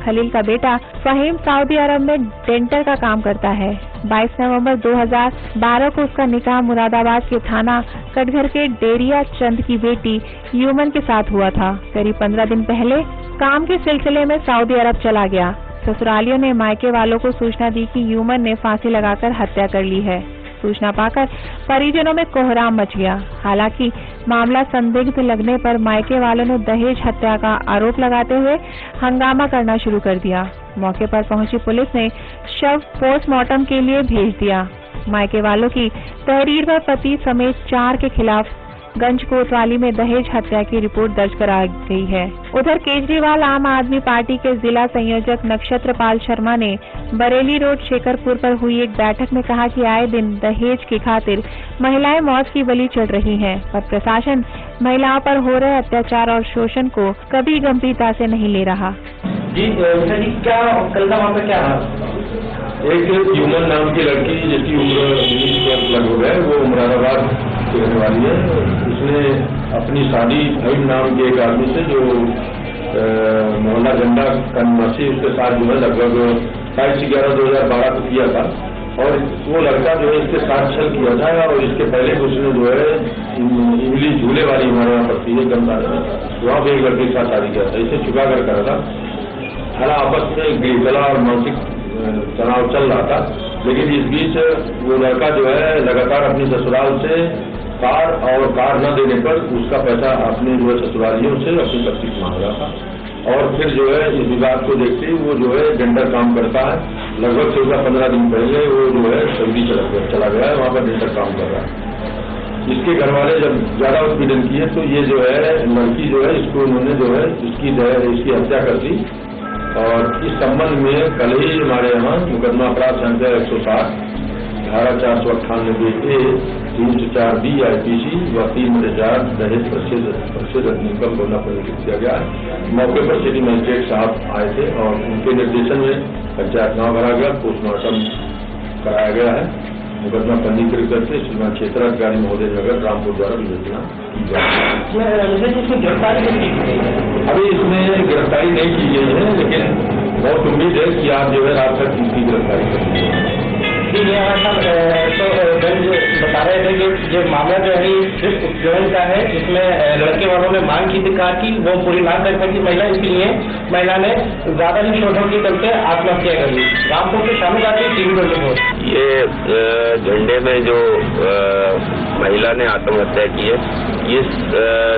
खलील का बेटा फहीम सऊदी अरब में डेंटर का काम करता है। 22 नवंबर 2012 को उसका निकाह मुरादाबाद के थाना कटघर के डेरिया चंद की बेटी यूमन के साथ हुआ था। करीब 15 दिन पहले काम के सिलसिले में सऊदी अरब चला गया। ससुरालियों ने मायके वालों को सूचना दी कि यूमन ने फांसी लगाकर हत्या कर ली है। सूचना पाकर परिजनों में कोहराम मच गया। हालांकि मामला संदिग्ध लगने पर मायके वालों ने दहेज हत्या का आरोप लगाते हुए हंगामा करना शुरू कर दिया। मौके पर पहुंची पुलिस ने शव पोस्टमार्टम के लिए भेज दिया। मायके वालों की तहरीर पर पति समेत 4 के खिलाफ गंज कोतवाली में दहेज हत्या की रिपोर्ट दर्ज करा गई है। उधर केजरीवाल आम आदमी पार्टी के जिला संयोजक नक्षत्रपाल शर्मा ने बरेली रोड शेखरपुर पर हुई एक बैठक में कहा कि आए दिन दहेज की खातिर महिलाएं मौत की बलि चढ़ रही हैं, पर प्रशासन महिलाओं पर हो रहे अत्याचार और शोषण को कभी गंभीरता से नहीं ले रहा। जी क्या कल का वहाँ पे क्या रहा? एक यूमन नाम की लड़की जिसकी उम्र 19 लगभग है, वो मुरादाबाद की रहने वाली है। उसने अपनी शादी फहीम नाम के एक आदमी से जो मोहल्ला झंडा का निवासी उसके साथ जो है लगभग 22/11/2012 को किया था और वो लड़का जो है इसके साथ छल किया था और इसके पहले उसने जो है इमली झूले वाली हमारे यहाँ पड़ती है गंगा वहाँ पे एक लड़के के साथ शादी किया था। इसे चुका कर करा था। हालांकि आपस में गिरगला और मानसिक तनाव चल रहा था, लेकिन इस बीच वो लड़का जो है लगातार अपनी ससुराल से कार न देने पर उसका पैसा अपने जो है ससुरालियों से अपनी पत्नी को मांग रहा था और फिर जो है इस विवाद को देखते ही वो जो है डेंटर काम करता है। लगभग 14-15 दिन पहले वो जो है सऊदी चला गया है, वहाँ पर डेंटर काम कर रहा है। इसके घर वाले जब ज्यादा उत्पीड़न किए तो ये जो है लड़की जो है इसको उन्होंने जो है इसकी हत्या कर दी और इस संबंध में कल ही हमारे यहाँ मुकदमा अपराध संख्या 160 धारा 498A 304B IPC व 3/4 दहेज प्रसिद्ध अधिनियम को प्रदर्शित किया गया है। मौके पर सिटी मजिस्ट्रेट साहब आए थे और उनके निर्देशन में पंचायतनामा भरा गया, पोस्टमार्टम कराया गया है। मुकदमा पंजीकृत करके श्रीमान क्षेत्राधिकारी महोदय नगर रामपुर द्वारा विवेचना की जाएगी। अभी इसमें गिरफ्तारी नहीं की गई है, लेकिन बहुत उम्मीद है कि आप जो है रात तक इसकी गिरफ्तारी करेंगे। तो बता रहे थे कि ये मामला जो है सिर्फ उत्पीड़न का है, जिसमें लड़के वालों ने मांग की थी कार की, वो पूरी ना कर सकी महिला, इसलिए महिला ने ज्यादा ही शोषण के चलते आत्महत्या कर ली। रामपुर से शामिल आती TV24। ये झंडे में जो महिला ने आत्महत्या की है, ये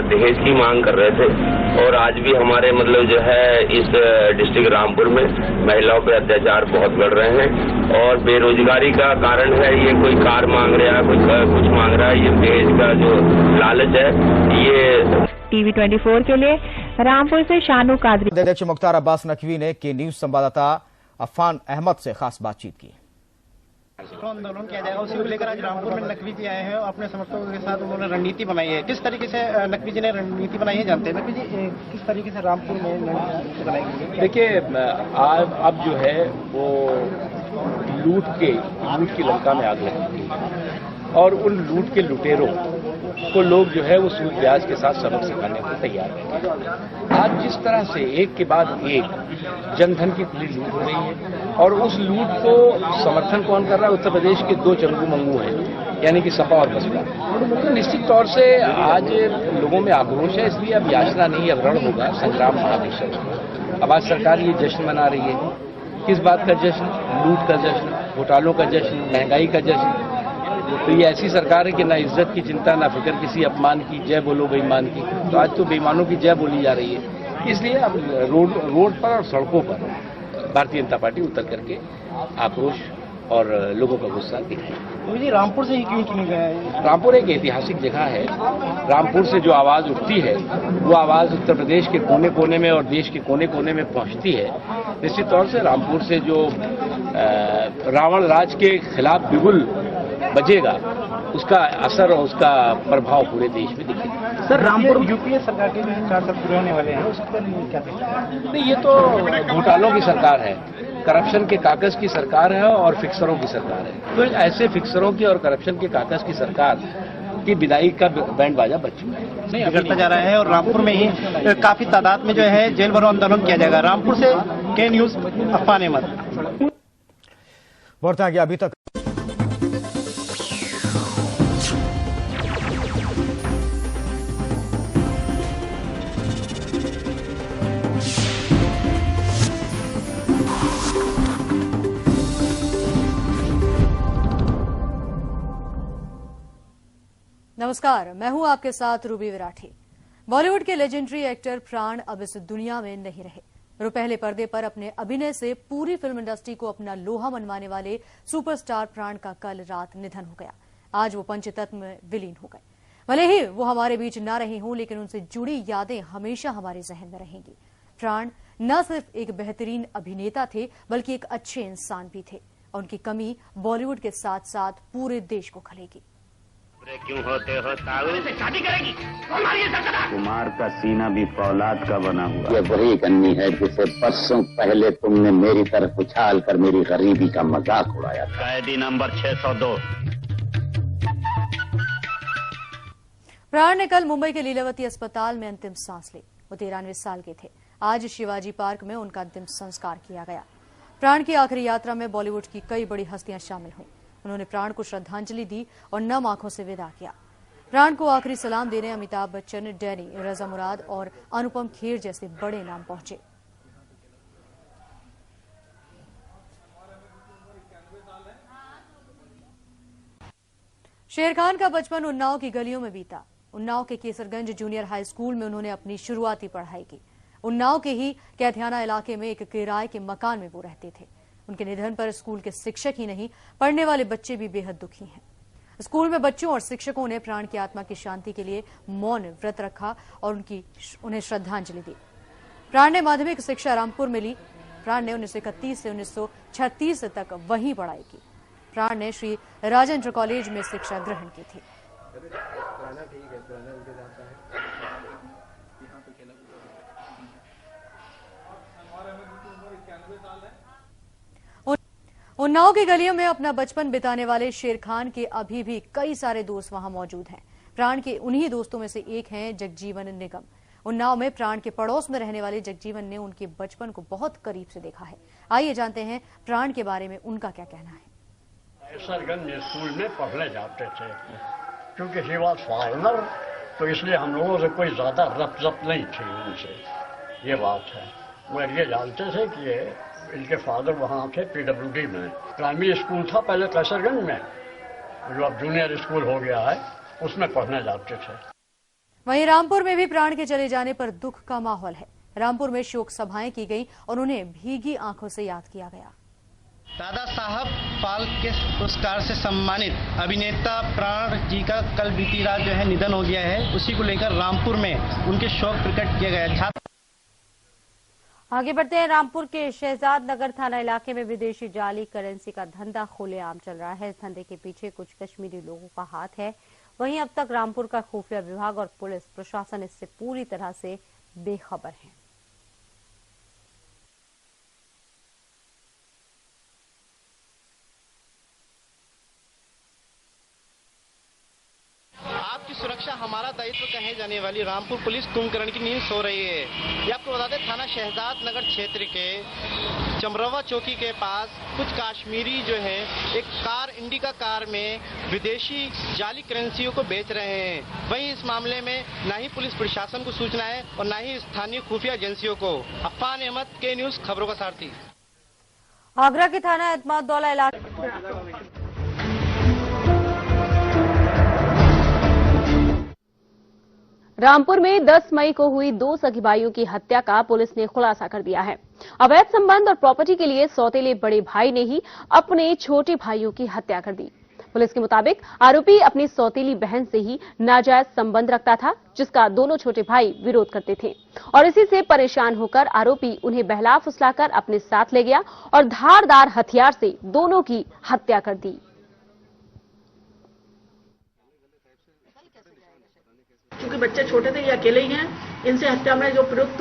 दहेज की मांग कर रहे थे और आज भी हमारे मतलब जो है इस डिस्ट्रिक्ट रामपुर में महिलाओं पे अत्याचार बहुत बढ़ रहे हैं और बेरोजगारी का कारण है। ये कोई कार मांग रहा है, कोई कुछ मांग रहा है, ये दहेज का जो लालच है। ये TV24 के लिए रामपुर से शानू कादरी। अध्यक्ष मुख्तार अब्बास नकवी ने के न्यूज संवाददाता अफान अहमद से खास बातचीत की। आंदोलन किया जाएगा, उसी को लेकर आज रामपुर में नकवी जी आए हैं और अपने समर्थकों के साथ उन्होंने रणनीति बनाई है। किस तरीके से नकवी जी ने रणनीति बनाई है जानते हैं? नकवी जी किस तरीके से रामपुर में रणनीति बनाई है? देखिए, अब जो है वो लूट की लंका में आग लगी और उन लूट के लुटेरों को लोग जो है वो सूद ब्याज के साथ सबक सिखाने को तैयार हैं। आज जिस तरह से एक के बाद एक जनधन की खुली लूट हो रही है और उस लूट को समर्थन कौन कर रहा है? उत्तर प्रदेश के 2 चंगू मंगू हैं, यानी कि सपा और बसपा। तो निश्चित तौर से आज लोगों में आक्रोश है, इसलिए अब याचना नहीं, अब रण होगा, संग्राम महाभिषेक। अब आज सरकार ये जश्न मना रही है। किस बात का जश्न? लूट का जश्न, घोटालों का जश्न, महंगाई का जश्न। तो ये ऐसी सरकार है कि ना इज्जत की चिंता, ना फिक्र किसी अपमान की, जय बोलो बेईमान की। तो आज तो बेईमानों की जय बोली जा रही है। इसलिए अब रोड पर और सड़कों पर भारतीय जनता पार्टी उतर करके आक्रोश और लोगों का गुस्सा दिखाई। जी रामपुर से ही क्यों चुने गए हैं? रामपुर एक ऐतिहासिक जगह है। रामपुर से जो आवाज उठती है वो आवाज उत्तर प्रदेश के कोने कोने में और देश के कोने कोने में पहुंचती है। निश्चित तौर से रामपुर से जो रावण राज के खिलाफ बिगुल बजेगा, उसका असर और उसका प्रभाव पूरे देश में दिखेगा। सर रामपुर यूपीए सरकार के 4 साल पूरे होने वाले हैं, उस पर क्या कहते नहीं, ये तो घोटालों की सरकार है, करप्शन के कागज की सरकार है और फिक्सरों की सरकार है। तो ऐसे फिक्सरों की और करप्शन के कागज की सरकार की विदाई का बैंड बाजा बच चुका है। नहीं, बिगड़ता जा रहा है और रामपुर में ही काफी तादाद में जो है जेल भरो आंदोलन किया जाएगा। रामपुर से के न्यूज अफान अहमद। बढ़ते आगे। अभी तक नमस्कार, मैं हूं आपके साथ रूबी विराठी। बॉलीवुड के लेजेंडरी एक्टर प्राण अब इस दुनिया में नहीं रहे। रुपहले पर्दे पर अपने अभिनय से पूरी फिल्म इंडस्ट्री को अपना लोहा मनवाने वाले सुपरस्टार प्राण का कल रात निधन हो गया। आज वो पंचतत्व में विलीन हो गए। भले ही वो हमारे बीच न रहे हों, लेकिन उनसे जुड़ी यादें हमेशा हमारे जहन में रहेंगी। प्राण न सिर्फ एक बेहतरीन अभिनेता थे, बल्कि एक अच्छे इंसान भी थे और उनकी कमी बॉलीवुड के साथ साथ पूरे देश को खलेगी। क्यों होते हो ताऊ? शादी करेगी? कुमार का सीना भी फौलाद का बना हुआ। ये वही कन्नी है जिसे बरसों पहले तुमने मेरी तरफ उछाल कर मेरी गरीबी का मजाक उड़ाया था। कैदी नंबर 602। प्राण ने कल मुंबई के लीलावती अस्पताल में अंतिम सांस ली। वो 93 साल के थे। आज शिवाजी पार्क में उनका अंतिम संस्कार किया गया। प्राण की आखिरी यात्रा में बॉलीवुड की कई बड़ी हस्तियां शामिल हुई। उन्होंने प्राण को श्रद्धांजलि दी और नम आंखों से विदा किया। प्राण को आखिरी सलाम देने अमिताभ बच्चन, डैनी, रजा मुराद और अनुपम खेर जैसे बड़े नाम पहुंचे। शेर खान का बचपन उन्नाव की गलियों में बीता। उन्नाव के केसरगंज जूनियर हाई स्कूल में उन्होंने अपनी शुरुआती पढ़ाई की। उन्नाव के ही कैथियाना इलाके में एक किराए के मकान में वो रहते थे। उनके निधन पर स्कूल के शिक्षक ही नहीं, पढ़ने वाले बच्चे भी बेहद दुखी हैं। स्कूल में बच्चों और शिक्षकों ने प्राण की आत्मा की शांति के लिए मौन व्रत रखा और उन्हें श्रद्धांजलि दी। प्राण ने माध्यमिक शिक्षा रामपुर में ली। प्राण ने 1931 से 1936 तक वहीं पढ़ाई की। प्राण ने श्री राजेंद्र कॉलेज में शिक्षा ग्रहण की थी। उन्नाव की गलियों में अपना बचपन बिताने वाले शेर खान के अभी भी कई सारे दोस्त वहां मौजूद हैं। प्राण के उन्हीं दोस्तों में से एक हैं जगजीवन निगम। उन्नाव में प्राण के पड़ोस में रहने वाले जगजीवन ने उनके बचपन को बहुत करीब से देखा है। आइए जानते हैं प्राण के बारे में उनका क्या कहना है। सरगंज स्कूल में पढ़ने जाते थे, क्योंकि ही वॉज फॉरेनर, तो इसलिए हम लोगों से कोई ज्यादा रफ्त नहीं थी उनसे। ये बात है। वो ये जानते थे कि इनके फादर वहाँ थे PWD में। प्राइमरी स्कूल था पहले कैसरगंज में, जो अब जूनियर स्कूल हो गया है, उसमें पढ़ने जाते थे। वहीं रामपुर में भी प्राण के चले जाने पर दुख का माहौल है। रामपुर में शोक सभाएं की गई और उन्हें भीगी आंखों से याद किया गया। दादा साहब फाल्के पुरस्कार से सम्मानित अभिनेता प्राण जी का कल बीती रात जो है निधन हो गया है। उसी को लेकर रामपुर में उनके शोक प्रकट किया गया। आगे बढ़ते हैं। रामपुर के शहजाद नगर थाना इलाके में विदेशी जाली करेंसी का धंधा खुलेआम चल रहा है। इस धंधे के पीछे कुछ कश्मीरी लोगों का हाथ है। वहीं अब तक रामपुर का खुफिया विभाग और पुलिस प्रशासन इससे पूरी तरह से बेखबर है। आपकी सुरक्षा हमारा दायित्व कहे जाने वाली रामपुर पुलिस कुंभकर्ण की नींद सो रही है। ये आपको बता दें, थाना शहजाद नगर क्षेत्र के चमरवा चौकी के पास कुछ काश्मीरी जो है एक कार, इंडिका कार में विदेशी जाली करेंसियों को बेच रहे हैं। वहीं इस मामले में न ही पुलिस प्रशासन को सूचना है और न ही स्थानीय खुफिया एजेंसियों को। अफान अहमद, के न्यूज, खबरों का सारथी। आगरा के थाना एतमादौला इलाके रामपुर में 10 मई को हुई 2 सगी भाइयों की हत्या का पुलिस ने खुलासा कर दिया है। अवैध संबंध और प्रॉपर्टी के लिए सौतेले बड़े भाई ने ही अपने छोटे भाइयों की हत्या कर दी। पुलिस के मुताबिक आरोपी अपनी सौतेली बहन से ही नाजायज संबंध रखता था, जिसका दोनों छोटे भाई विरोध करते थे और इसी से परेशान होकर आरोपी उन्हें बहला फुसलाकर अपने साथ ले गया और धारदार हथियार से दोनों की हत्या कर दी। क्योंकि बच्चे छोटे थे, ये अकेले ही हैं, इनसे हत्या में जो प्रयुक्त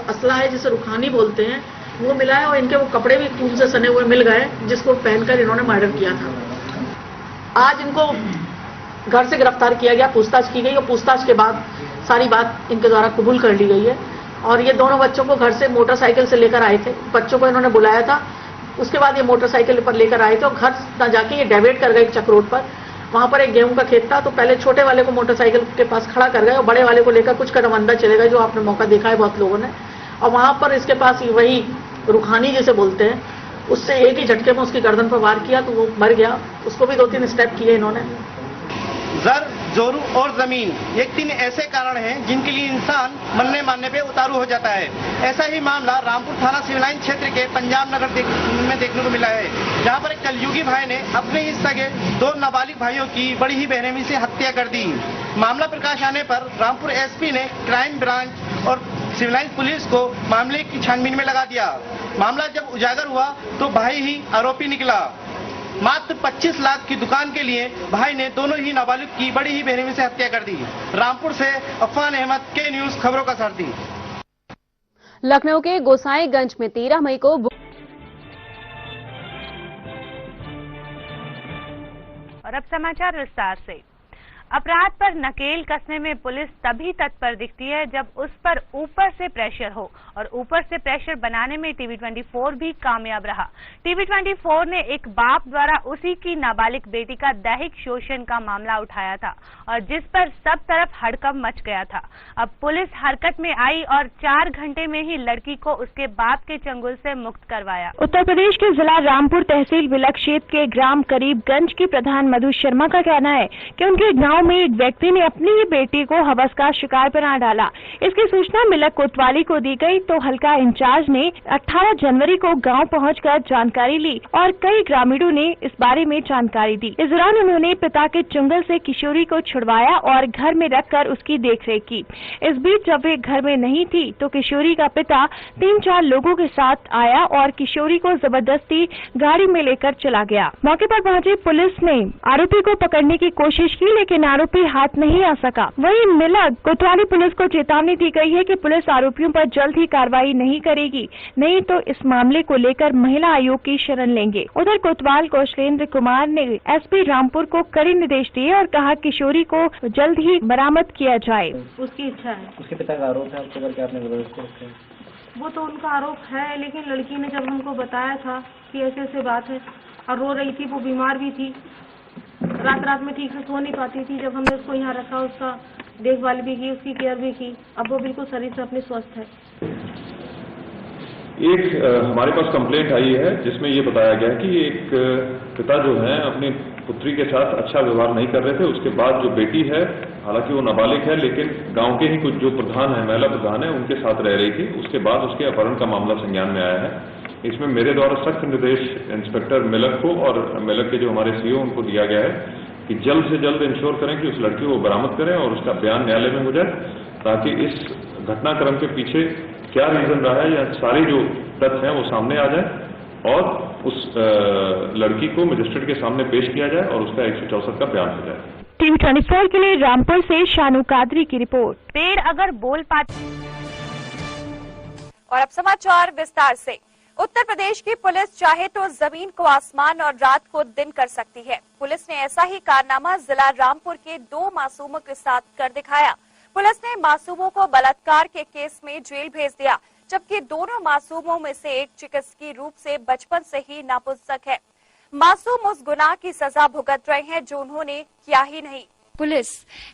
असला है जिसे रुखानी बोलते हैं वो मिला है और इनके वो कपड़े भी खून से सने हुए मिल गए जिसको पहनकर इन्होंने मर्डर किया था। आज इनको घर से गिरफ्तार किया गया, पूछताछ की गई और पूछताछ के बाद सारी बात इनके द्वारा कबूल कर ली गई है। और ये दोनों बच्चों को घर से मोटरसाइकिल से लेकर आए थे, बच्चों को इन्होंने बुलाया था, उसके बाद ये मोटरसाइकिल पर लेकर आए थे और घर न जाके ये डाइवर्ट कर गए चक रोड पर। वहां पर एक गेहूं का खेत था तो पहले छोटे वाले को मोटरसाइकिल के पास खड़ा कर गए और बड़े वाले को लेकर कुछ कदम अंदर चले गए, जो आपने मौका देखा है बहुत लोगों ने। और वहां पर इसके पास वही रुखानी जिसे बोलते हैं, उससे एक ही झटके में उसकी गर्दन पर वार किया तो वो मर गया। उसको भी 2-3 स्टेप किए इन्होंने। जर, जोरू और जमीन, ये 3 ऐसे कारण हैं जिनके लिए इंसान मरने मारने पे उतारू हो जाता है। ऐसा ही मामला रामपुर थाना सिविल लाइन क्षेत्र के पंजाब नगर में देखने को मिला है, जहां पर एक कलयुगी भाई ने अपने ही सगे 2 नाबालिग भाइयों की बड़ी ही बेरहमी से हत्या कर दी। मामला प्रकाश आने पर रामपुर एसपी ने क्राइम ब्रांच और सिविल लाइन पुलिस को मामले की छानबीन में लगा दिया। मामला जब उजागर हुआ तो भाई ही आरोपी निकला। मात्र 25 लाख की दुकान के लिए भाई ने दोनों ही नाबालिग की बड़ी ही बेरहमी से हत्या कर दी। रामपुर से अफान अहमद, के न्यूज खबरों का सारथी। लखनऊ के गोसाईगंज में 13 मई को और अब समाचार विस्तार से। अपराध पर नकेल कसने में पुलिस तभी तत्पर दिखती है जब उस पर ऊपर से प्रेशर हो, और ऊपर से प्रेशर बनाने में टीवी 24 भी कामयाब रहा। टीवी 24 ने एक बाप द्वारा उसी की नाबालिग बेटी का दैहिक शोषण का मामला उठाया था और जिस पर सब तरफ हड़कंप मच गया था। अब पुलिस हरकत में आई और 4 घंटे में ही लड़की को उसके बाप के चंगुल से मुक्त करवाया। उत्तर प्रदेश के जिला रामपुर तहसील विलक क्षेत्र के ग्राम करीबगंज के प्रधान मधु शर्मा का कहना है कि उनके गांव में एक व्यक्ति ने अपनी ही बेटी को हवस का शिकार बना डाला। इसकी सूचना मिलक कोतवाली को दी गई तो हल्का इंचार्ज ने 18 जनवरी को गांव पहुंचकर जानकारी ली और कई ग्रामीणों ने इस बारे में जानकारी दी। इस दौरान उन्होंने पिता के चुंगल से किशोरी को छुड़वाया और घर में रखकर उसकी देखरेख की। इस बीच जब वे घर में नहीं थी तो किशोरी का पिता 3-4 लोगों के साथ आया और किशोरी को जबरदस्ती गाड़ी में लेकर चला गया। मौके पर पहुंची पुलिस ने आरोपी को पकड़ने की कोशिश की, लेकिन आरोपी हाथ नहीं आ सका। वहीं मिलक कोतवाली पुलिस को चेतावनी दी गई है कि पुलिस आरोपियों पर जल्द ही कार्रवाई नहीं करेगी, नहीं तो इस मामले को लेकर महिला आयोग की शरण लेंगे। उधर कोतवाल कौशलेंद्र कुमार ने एसपी रामपुर को कड़े निर्देश दिए और कहा किशोरी को जल्द ही बरामद किया जाए। उसकी इच्छा है। उसके पिता का आरोप है आपके करके आपने वो तो उनका आरोप है, लेकिन लड़की ने जब हमको बताया था कि ऐसे ऐसे बात है और रो रही थी, वो बीमार भी थी, रात में ठीक से सो नहीं पाती थी। जब हमने उसको यहाँ रखा, उसका देखभाल भी की, उसकी केयर भी की, अब वो बिल्कुल शरीर से अपने स्वस्थ है। एक हमारे पास कंप्लेंट आई है जिसमें ये बताया गया कि एक पिता जो है अपनी पुत्री के साथ अच्छा व्यवहार नहीं कर रहे थे। उसके बाद जो बेटी है, हालांकि वो नाबालिग है, लेकिन गांव के ही कुछ जो प्रधान है, महिला प्रधान है, उनके साथ रह रही थी। उसके बाद उसके अपहरण का मामला संज्ञान में आया है। इसमें मेरे द्वारा सख्त निर्देश इंस्पेक्टर मिलक को और मिलक के जो हमारे सीओ उनको दिया गया है कि जल्द से जल्द इंश्योर करें कि उस लड़की को बरामद करें और उसका बयान न्यायालय में हो जाए, ताकि इस घटनाक्रम के पीछे क्या रीजन रहा है या सारी जो तथ्य हैं वो सामने आ जाए और उस लड़की को मजिस्ट्रेट के सामने पेश किया जाए और उसका 164 का बयान हो जाए। टीवी 24 के लिए रामपुर से शानू कादरी की रिपोर्ट। पेड़ अगर बोल पाते। और अब समाचार विस्तार से। उत्तर प्रदेश की पुलिस चाहे तो जमीन को आसमान और रात को दिन कर सकती है। पुलिस ने ऐसा ही कारनामा जिला रामपुर के 2 मासूमों के साथ कर दिखाया। पुलिस ने मासूमों को बलात्कार के केस में जेल भेज दिया, जबकि दोनों मासूमों में से एक चिकित्सकीय रूप से बचपन से ही नापुंसक है। मासूम उस गुनाह की सजा भुगत रहे हैं जो उन्होंने किया ही नहीं। पुलिस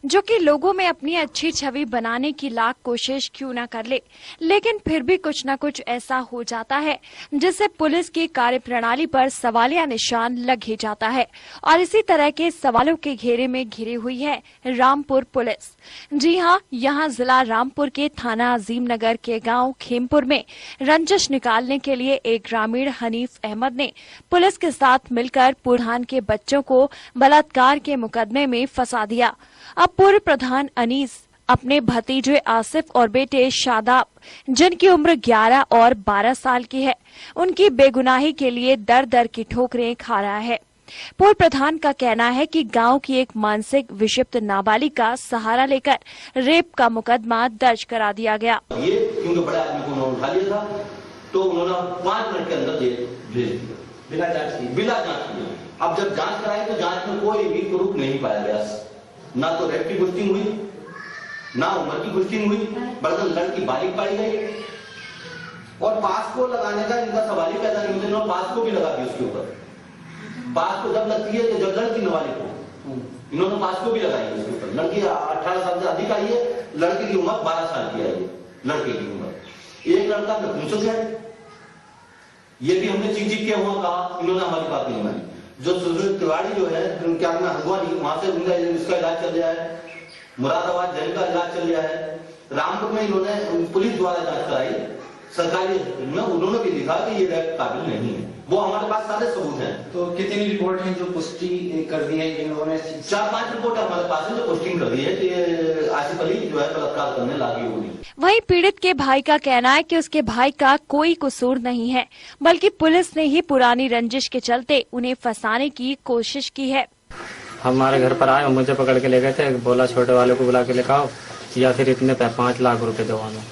जो कि लोगों में अपनी अच्छी छवि बनाने की लाख कोशिश क्यों न कर ले, लेकिन फिर भी कुछ न कुछ ऐसा हो जाता है जिससे पुलिस की कार्यप्रणाली पर सवालिया निशान लग ही जाता है। और इसी तरह के सवालों के घेरे में घिरी हुई है रामपुर पुलिस। जी हां, यहां जिला रामपुर के थाना अजीम नगर के गांव खेमपुर में रंजिश निकालने के लिए एक ग्रामीण हनीफ अहमद ने पुलिस के साथ मिलकर प्रधान के बच्चों को बलात्कार के मुकदमे में फंसा दिया। अब पूर्व प्रधान अनीस अपने भतीजे आसिफ और बेटे शादाब, जिनकी उम्र 11 और 12 साल की है, उनकी बेगुनाही के लिए दर दर की ठोकरें खा रहा है। पूर्व प्रधान का कहना है कि गांव की एक मानसिक विक्षिप्त नाबालिग का सहारा लेकर रेप का मुकदमा दर्ज करा दिया गया। ये क्योंकि बड़े आदमी को उन्होंने उठा लिया था, तो उन्होंने 5 मिनट के अंदर जेल भेज दिया बिना जांच किए। अब जब जांच कराई तो जांच में कोई भी प्रूफ नहीं पाया गया, ना तो रेप की पुष्टि हुई, ना उम्र की पुष्टि हुई, बल्कि लड़की बालिग पाई गई। और पास को लगाने का इनका सवाल ही पैदा नहीं होता, पास को भी लगा दी उसके ऊपर। पास को जब लगती है तो जब लड़की नाबालिग को, इन्होंने पास को भी लगाई उसके ऊपर। लड़की 18 साल से अधिक आई है, लड़के की उम्र 12 साल की आई है। लड़के की उम्र एक लड़का नपुंसक है, ये भी हमने चीख के हुआ कहा, इन्होंने हमारी बात नहीं मानी। जो सुधीर तिवारी जो है क्या हल्द्वानी, वहां से इसका इलाज चल रहा है, मुरादाबाद जेल का इलाज चल रहा है। रामपुर में इन्होंने पुलिस द्वारा जांच कराई, सरकारी में उन्होंने भी लिखा कि ये रैप काबिल नहीं है। वो हमारे पास सारे सबूत हैं। तो कितनी रिपोर्ट है जो पुष्टि कर दी है इन्होंने? 4-5 रिपोर्ट हमारे पास है जो पुष्टि कर दी है कि आसिफ अली जो है बलात्कार करने लागी होगी। वहीं पीड़ित के भाई का कहना है कि उसके भाई का कोई कसूर नहीं है, बल्कि पुलिस ने ही पुरानी रंजिश के चलते उन्हें फंसाने की कोशिश की है। हमारे घर पर आए और मुझे पकड़ के ले गए थे, बोला छोटे वाले को बुला के लेकर आओ या फिर इतने 5 लाख रुपए दवाना।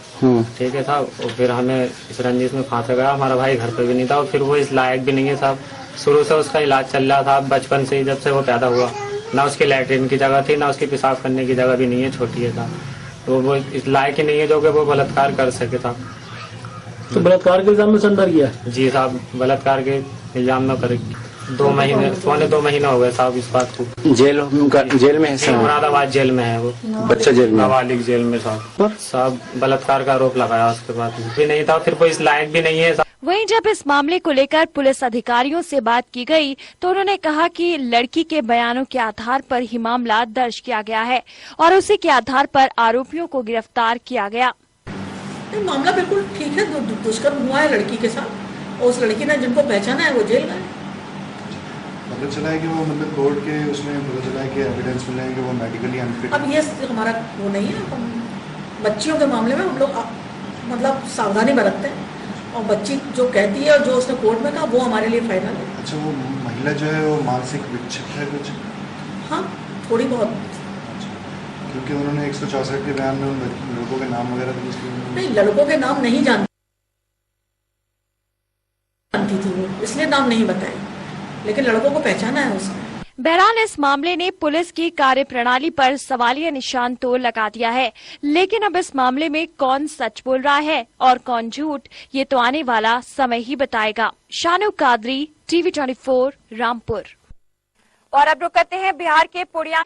ठीक है साहब, और फिर हमें इस रंजिश में फांसा गया। हमारा भाई घर पे भी नहीं था और फिर वो इस लायक भी नहीं है साहब। शुरू से उसका इलाज चल रहा था, बचपन से ही जब से वो पैदा हुआ, ना उसकी लैट्रिन की जगह थी, ना उसकी पेशाब करने की जगह भी नहीं है, छोटी है साहब। तो वो इस लायक ही नहीं है जो कि वो बलात्कार कर सके साहब। तो बलात्कार के इल्जाम में अंदर किया? जी साहब, बलात्कार के इल्जाम में करेगी। 2 महीने 2 महीने हो गए साहब इस बात को। जेल में है, मुरादाबाद जेल में है वो बच्चा, जेल में, नाबालिग जेल में साहब बलात्कार का आरोप लगाया। उसके बाद भी नहीं था, फिर कोई इस लायक भी नहीं है। वहीं जब इस मामले को लेकर पुलिस अधिकारियों से बात की गई तो उन्होंने कहा कि लड़की के बयानों के आधार पर ही मामला दर्ज किया गया है और उसी के आधार पर आरोपियों को गिरफ्तार किया गया। मामला बिल्कुल ठीक है, दुष्कर्म हुआ है लड़की के साथ और उस लड़की ने जिनको पहचाना है वो जेल गए। पता चला है कि वो मतलब कोर्ट के उसमें पता चला है कि एविडेंस मिला है कि वो मेडिकली अनफिट। अब ये हमारा वो नहीं है, बच्चियों के मामले में हम लोग मतलब सावधानी बरतते हैं और बच्ची जो कहती है और जो उसने कोर्ट में कहा वो हमारे लिए फाइनल है। अच्छा, वो महिला जो है वो मानसिक विक्षिप्त है कुछ? हाँ, थोड़ी बहुत। क्योंकि उन्होंने 164 के बयान में उन लड़कों के नाम वगैरह नहीं, लड़कों के नाम नहीं जानती थी वो, इसलिए नाम नहीं बताए, लेकिन लड़कों को पहचाना है उसने। बहरहाल इस मामले ने पुलिस की कार्यप्रणाली पर सवालिया निशान तो लगा दिया है, लेकिन अब इस मामले में कौन सच बोल रहा है और कौन झूठ, ये तो आने वाला समय ही बताएगा। शानू कादरी, TV 24, रामपुर। और अब रुक करते हैं बिहार के पूर्णिया।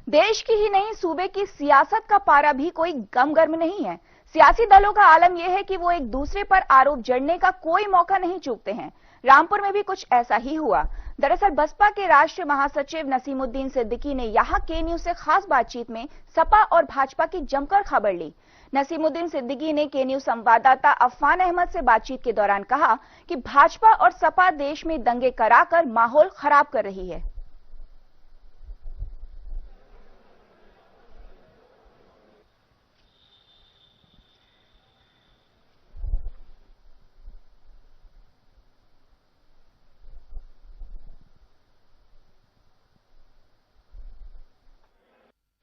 देश की ही नहीं, सूबे की सियासत का पारा भी कोई कम गर्म नहीं है। सियासी दलों का आलम यह है कि वो एक दूसरे पर आरोप जड़ने का कोई मौका नहीं चूकते हैं। रामपुर में भी कुछ ऐसा ही हुआ। दरअसल बसपा के राष्ट्रीय महासचिव नसीमुद्दीन सिद्दीकी ने यहां के न्यूज से खास बातचीत में सपा और भाजपा की जमकर खबर ली। नसीमुद्दीन सिद्दीकी ने के न्यूज संवाददाता अफान अहमद से बातचीत के दौरान कहा कि भाजपा और सपा देश में दंगे कराकर माहौल खराब कर रही है।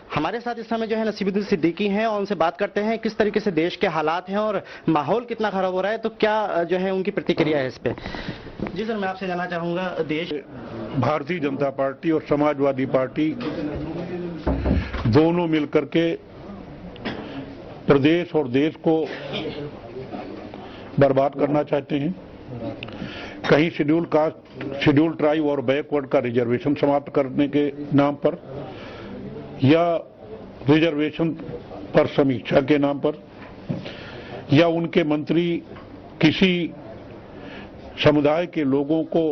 हमारे साथ इस समय जो है नसीमुद्दीन सिद्दीकी हैं और उनसे बात करते हैं किस तरीके से देश के हालात हैं और माहौल कितना खराब हो रहा है, तो क्या जो है उनकी प्रतिक्रिया है इस पे। जी सर, मैं आपसे जानना चाहूंगा, देश भारतीय जनता पार्टी और समाजवादी पार्टी दोनों मिलकर के प्रदेश और देश को बर्बाद करना चाहते हैं। कहीं शेड्यूल कास्ट, शेड्यूल ट्राइब और बैकवर्ड का रिजर्वेशन समाप्त करने के नाम पर, या रिजर्वेशन पर समीक्षा के नाम पर, या उनके मंत्री किसी समुदाय के लोगों को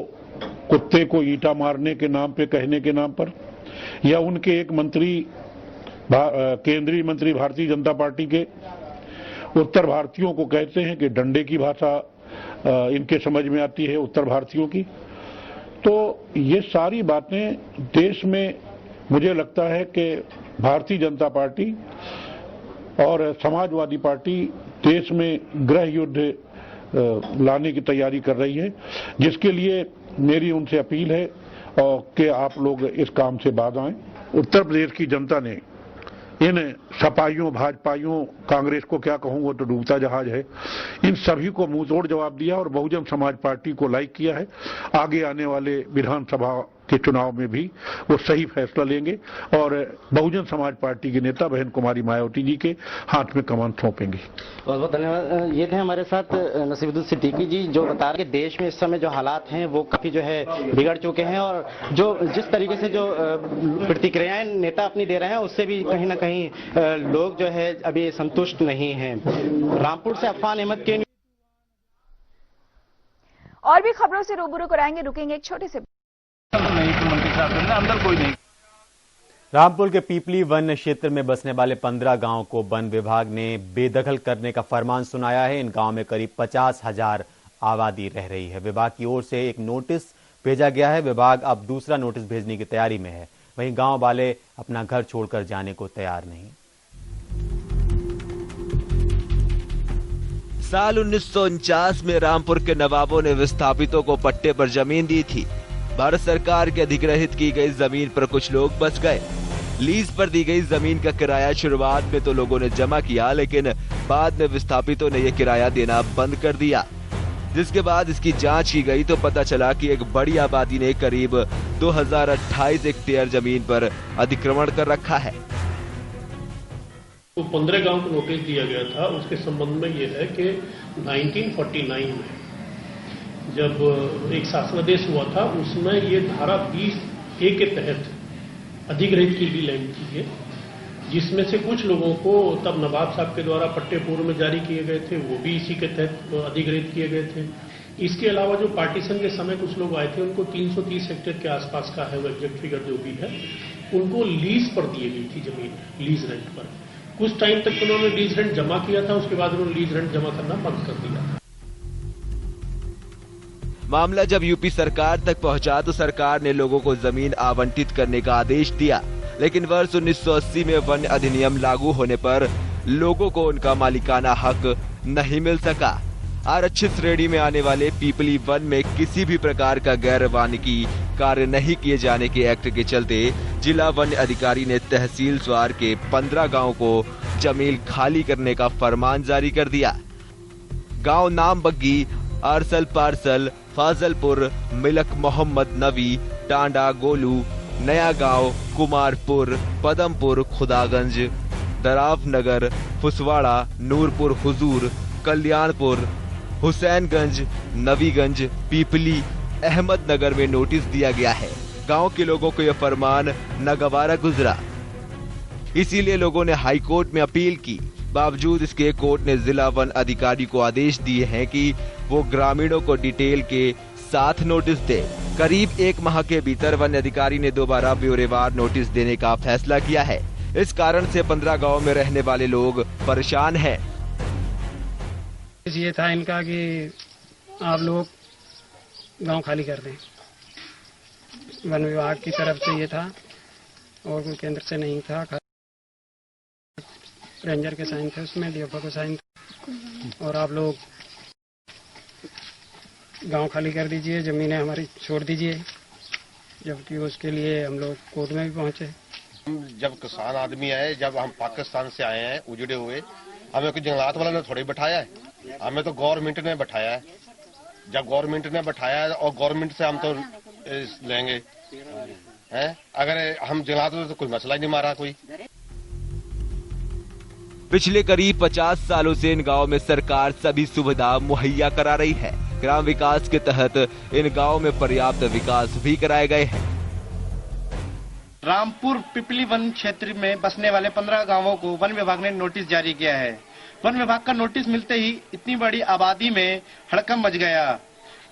कुत्ते को ईंटा मारने के नाम पे कहने के नाम पर, या उनके एक मंत्री केंद्रीय मंत्री भारतीय जनता पार्टी के उत्तर भारतीयों को कहते हैं कि डंडे की भाषा इनके समझ में आती है उत्तर भारतीयों की। तो ये सारी बातें देश में मुझे लगता है कि भारतीय जनता पार्टी और समाजवादी पार्टी देश में गृह युद्ध लाने की तैयारी कर रही है, जिसके लिए मेरी उनसे अपील है और कि आप लोग इस काम से बाज आएं। उत्तर प्रदेश की जनता ने इन सपाइयों, भाजपाइयों, कांग्रेस को क्या कहूं, वो तो डूबता जहाज है, इन सभी को मुंहतोड़ जवाब दिया और बहुजन समाज पार्टी को लाइक किया है। आगे आने वाले विधानसभा के चुनाव में भी वो सही फैसला लेंगे और बहुजन समाज पार्टी के नेता बहन कुमारी मायावती जी के हाथ में कमान सौंपेंगे। बहुत बहुत धन्यवाद। ये थे हमारे साथ नसीरुद्दीन सिद्दीकी जी, जो बता रहे कि देश में इस समय जो हालात हैं वो काफी जो है बिगड़ चुके हैं और जो जिस तरीके से जो प्रतिक्रियाएं नेता अपनी दे रहे हैं उससे भी कहीं ना कहीं लोग जो है अभी संतुष्ट नहीं हैं। रामपुर से अफान अहमद के और भी खबरों से रूबरू कराएंगे, रुकेंगे एक छोटे से अंदर कोई नहीं। रामपुर के पीपली वन क्षेत्र में बसने वाले 15 गांवों को वन विभाग ने बेदखल करने का फरमान सुनाया है। इन गांवों में करीब 50,000 आबादी रह रही है। विभाग की ओर से एक नोटिस भेजा गया है। विभाग अब दूसरा नोटिस भेजने की तैयारी में है। वहीं गांव वाले अपना घर छोड़कर जाने को तैयार नहीं। साल 1949 में रामपुर के नवाबों ने विस्थापितों को पट्टे पर जमीन दी थी। भारत सरकार के अधिग्रहित की गई जमीन पर कुछ लोग बस गए। लीज पर दी गई जमीन का किराया शुरुआत में तो लोगों ने जमा किया, लेकिन बाद में विस्थापितों ने यह किराया देना बंद कर दिया। जिसके बाद इसकी जांच की गई तो पता चला कि एक बड़ी आबादी ने करीब 2028 हेक्टेयर जमीन पर अतिक्रमण कर रखा है। तो 15 गांव को नोटिस दिया गया था। उसके संबंध में यह है कि 1949 में जब एक शासनादेश हुआ था उसमें ये धारा 20A के तहत अधिग्रहित की गई लैंड थी है, जिसमें से कुछ लोगों को तब नवाब साहब के द्वारा पट्टे पूर्व में जारी किए गए थे, वो भी इसी के तहत अधिग्रहित किए गए थे। इसके अलावा जो पार्टीशन के समय कुछ लोग आए थे उनको 330 हेक्टेयर के आसपास का है वो एग्जैक्ट फिगर जो भी है, उनको लीज पर दी गई थी जमीन, लीज रेंट पर। कुछ टाइम तक उन्होंने लीज रेंट जमा किया था, उसके बाद उन्होंने लीज रेंट जमा करना बंद कर दिया। मामला जब यूपी सरकार तक पहुंचा तो सरकार ने लोगों को जमीन आवंटित करने का आदेश दिया, लेकिन वर्ष 1980 में वन अधिनियम लागू होने पर लोगों को उनका मालिकाना हक नहीं मिल सका। आरक्षित श्रेणी में आने वाले पीपली वन में किसी भी प्रकार का गैर वानिकी कार्य नहीं किए जाने के एक्ट के चलते जिला वन अधिकारी ने तहसील स्वार के 15 गाँव को जमीन खाली करने का फरमान जारी कर दिया। गाँव नाम बग्गी, आरसल पारसल, फाजलपुर, मिलक मोहम्मद नवी, टांडा, गोलू, नया गांव, कुमारपुर, पदमपुर, खुदागंज, दरावनगर, फुसवाड़ा, नूरपुर हुजूर, कल्याणपुर, हुसैनगंज, नवीगंज, पीपली, अहमदनगर में नोटिस दिया गया है। गांव के लोगों को यह फरमान नागवारा गुजरा, इसीलिए लोगों ने हाई कोर्ट में अपील की। बावजूद इसके कोर्ट ने जिला वन अधिकारी को आदेश दिए हैं कि वो ग्रामीणों को डिटेल के साथ नोटिस दे। करीब 1 माह के भीतर वन अधिकारी ने दोबारा ब्यौरेवार नोटिस देने का फैसला किया है। इस कारण से 15 गांव में रहने वाले लोग परेशान हैं। ये था इनका कि आप लोग गांव खाली कर दें। वन विभाग की तरफ से ये था और कोई केंद्र से नहीं था। रेंजर के साइन थे उसमें, डीएफओ के साइन थे और आप लोग गांव खाली कर दीजिए, जमीनें हमारी छोड़ दीजिए। जबकि उसके लिए हम लोग कोर्ट में भी पहुंचे। जब किसान आदमी आए, जब हम पाकिस्तान से आए हैं उजड़े हुए, हमें कोई जंगलात वाला ने थोड़ी बैठाया है, हमें तो गवर्नमेंट ने बैठाया है। जब गवर्नमेंट ने बैठाया है और गवर्नमेंट से हम तो लेंगे हैं, अगर हम जंगलात तो कोई मसला ही नहीं मारा कोई। पिछले करीब 50 सालों से इन गाँव में सरकार सभी सुविधा मुहैया करा रही है, ग्राम विकास के तहत इन गाँव में पर्याप्त विकास भी कराए गए हैं। रामपुर पिपली वन क्षेत्र में बसने वाले 15 गांवों को वन विभाग ने नोटिस जारी किया है। वन विभाग का नोटिस मिलते ही इतनी बड़ी आबादी में हड़कंप मच गया।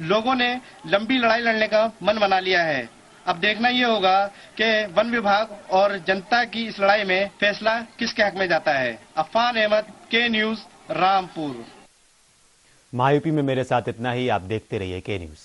लोगों ने लंबी लड़ाई लड़ने का मन बना लिया है। अब देखना ये होगा कि वन विभाग और जनता की इस लड़ाई में फैसला किसके हक में जाता है। अफान अहमद, के न्यूज, रामपुर। महायूपी में मेरे साथ इतना ही। आप देखते रहिए के न्यूज।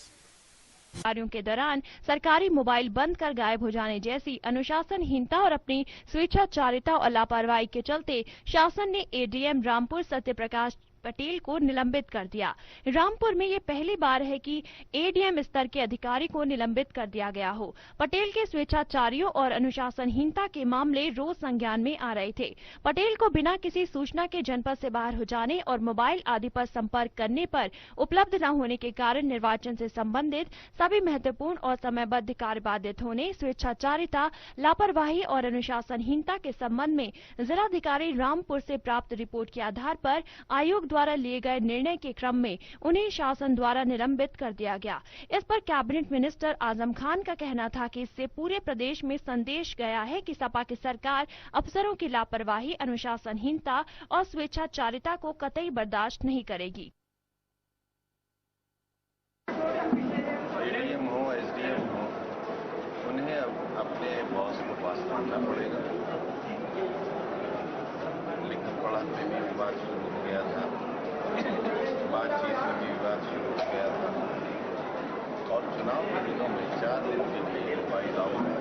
कार्यों के दौरान सरकारी मोबाइल बंद कर गायब हो जाने जैसी अनुशासनहीनता और अपनी स्वेच्छाचारिता और लापरवाही के चलते शासन ने एडीएम रामपुर सत्यप्रकाश पटेल को निलंबित कर दिया। रामपुर में ये पहली बार है कि एडीएम स्तर के अधिकारी को निलंबित कर दिया गया हो। पटेल के स्वेच्छाचारियों और अनुशासनहीनता के मामले रोज संज्ञान में आ रहे थे। पटेल को बिना किसी सूचना के जनपद से बाहर हो जाने और मोबाइल आदि पर संपर्क करने पर उपलब्ध न होने के कारण निर्वाचन से संबंधित सभी महत्वपूर्ण और समयबद्ध कार्य बाधित होने, स्वेच्छाचारिता, लापरवाही और अनुशासनहीनता के संबंध में जिलाधिकारी रामपुर से प्राप्त रिपोर्ट के आधार पर आयोग द्वारा लिए गए निर्णय के क्रम में उन्हें शासन द्वारा निलंबित कर दिया गया। इस पर कैबिनेट मिनिस्टर आजम खान का कहना था कि इससे पूरे प्रदेश में संदेश गया है कि सपा की सरकार अफसरों की लापरवाही, अनुशासनहीनता और स्वेच्छाचारिता को कतई बर्दाश्त नहीं करेगी। एडीएम हो, एसडीएम हो, उन्हें अपने बॉस को पास मानना पड़ेगा। लिखत पढ़त में भी विवाद शुरू हो गया था, बातचीत में भी विवाद शुरू हो गया था और चुनाव के दिनों में 4 दिन के लिए वाइड आउट में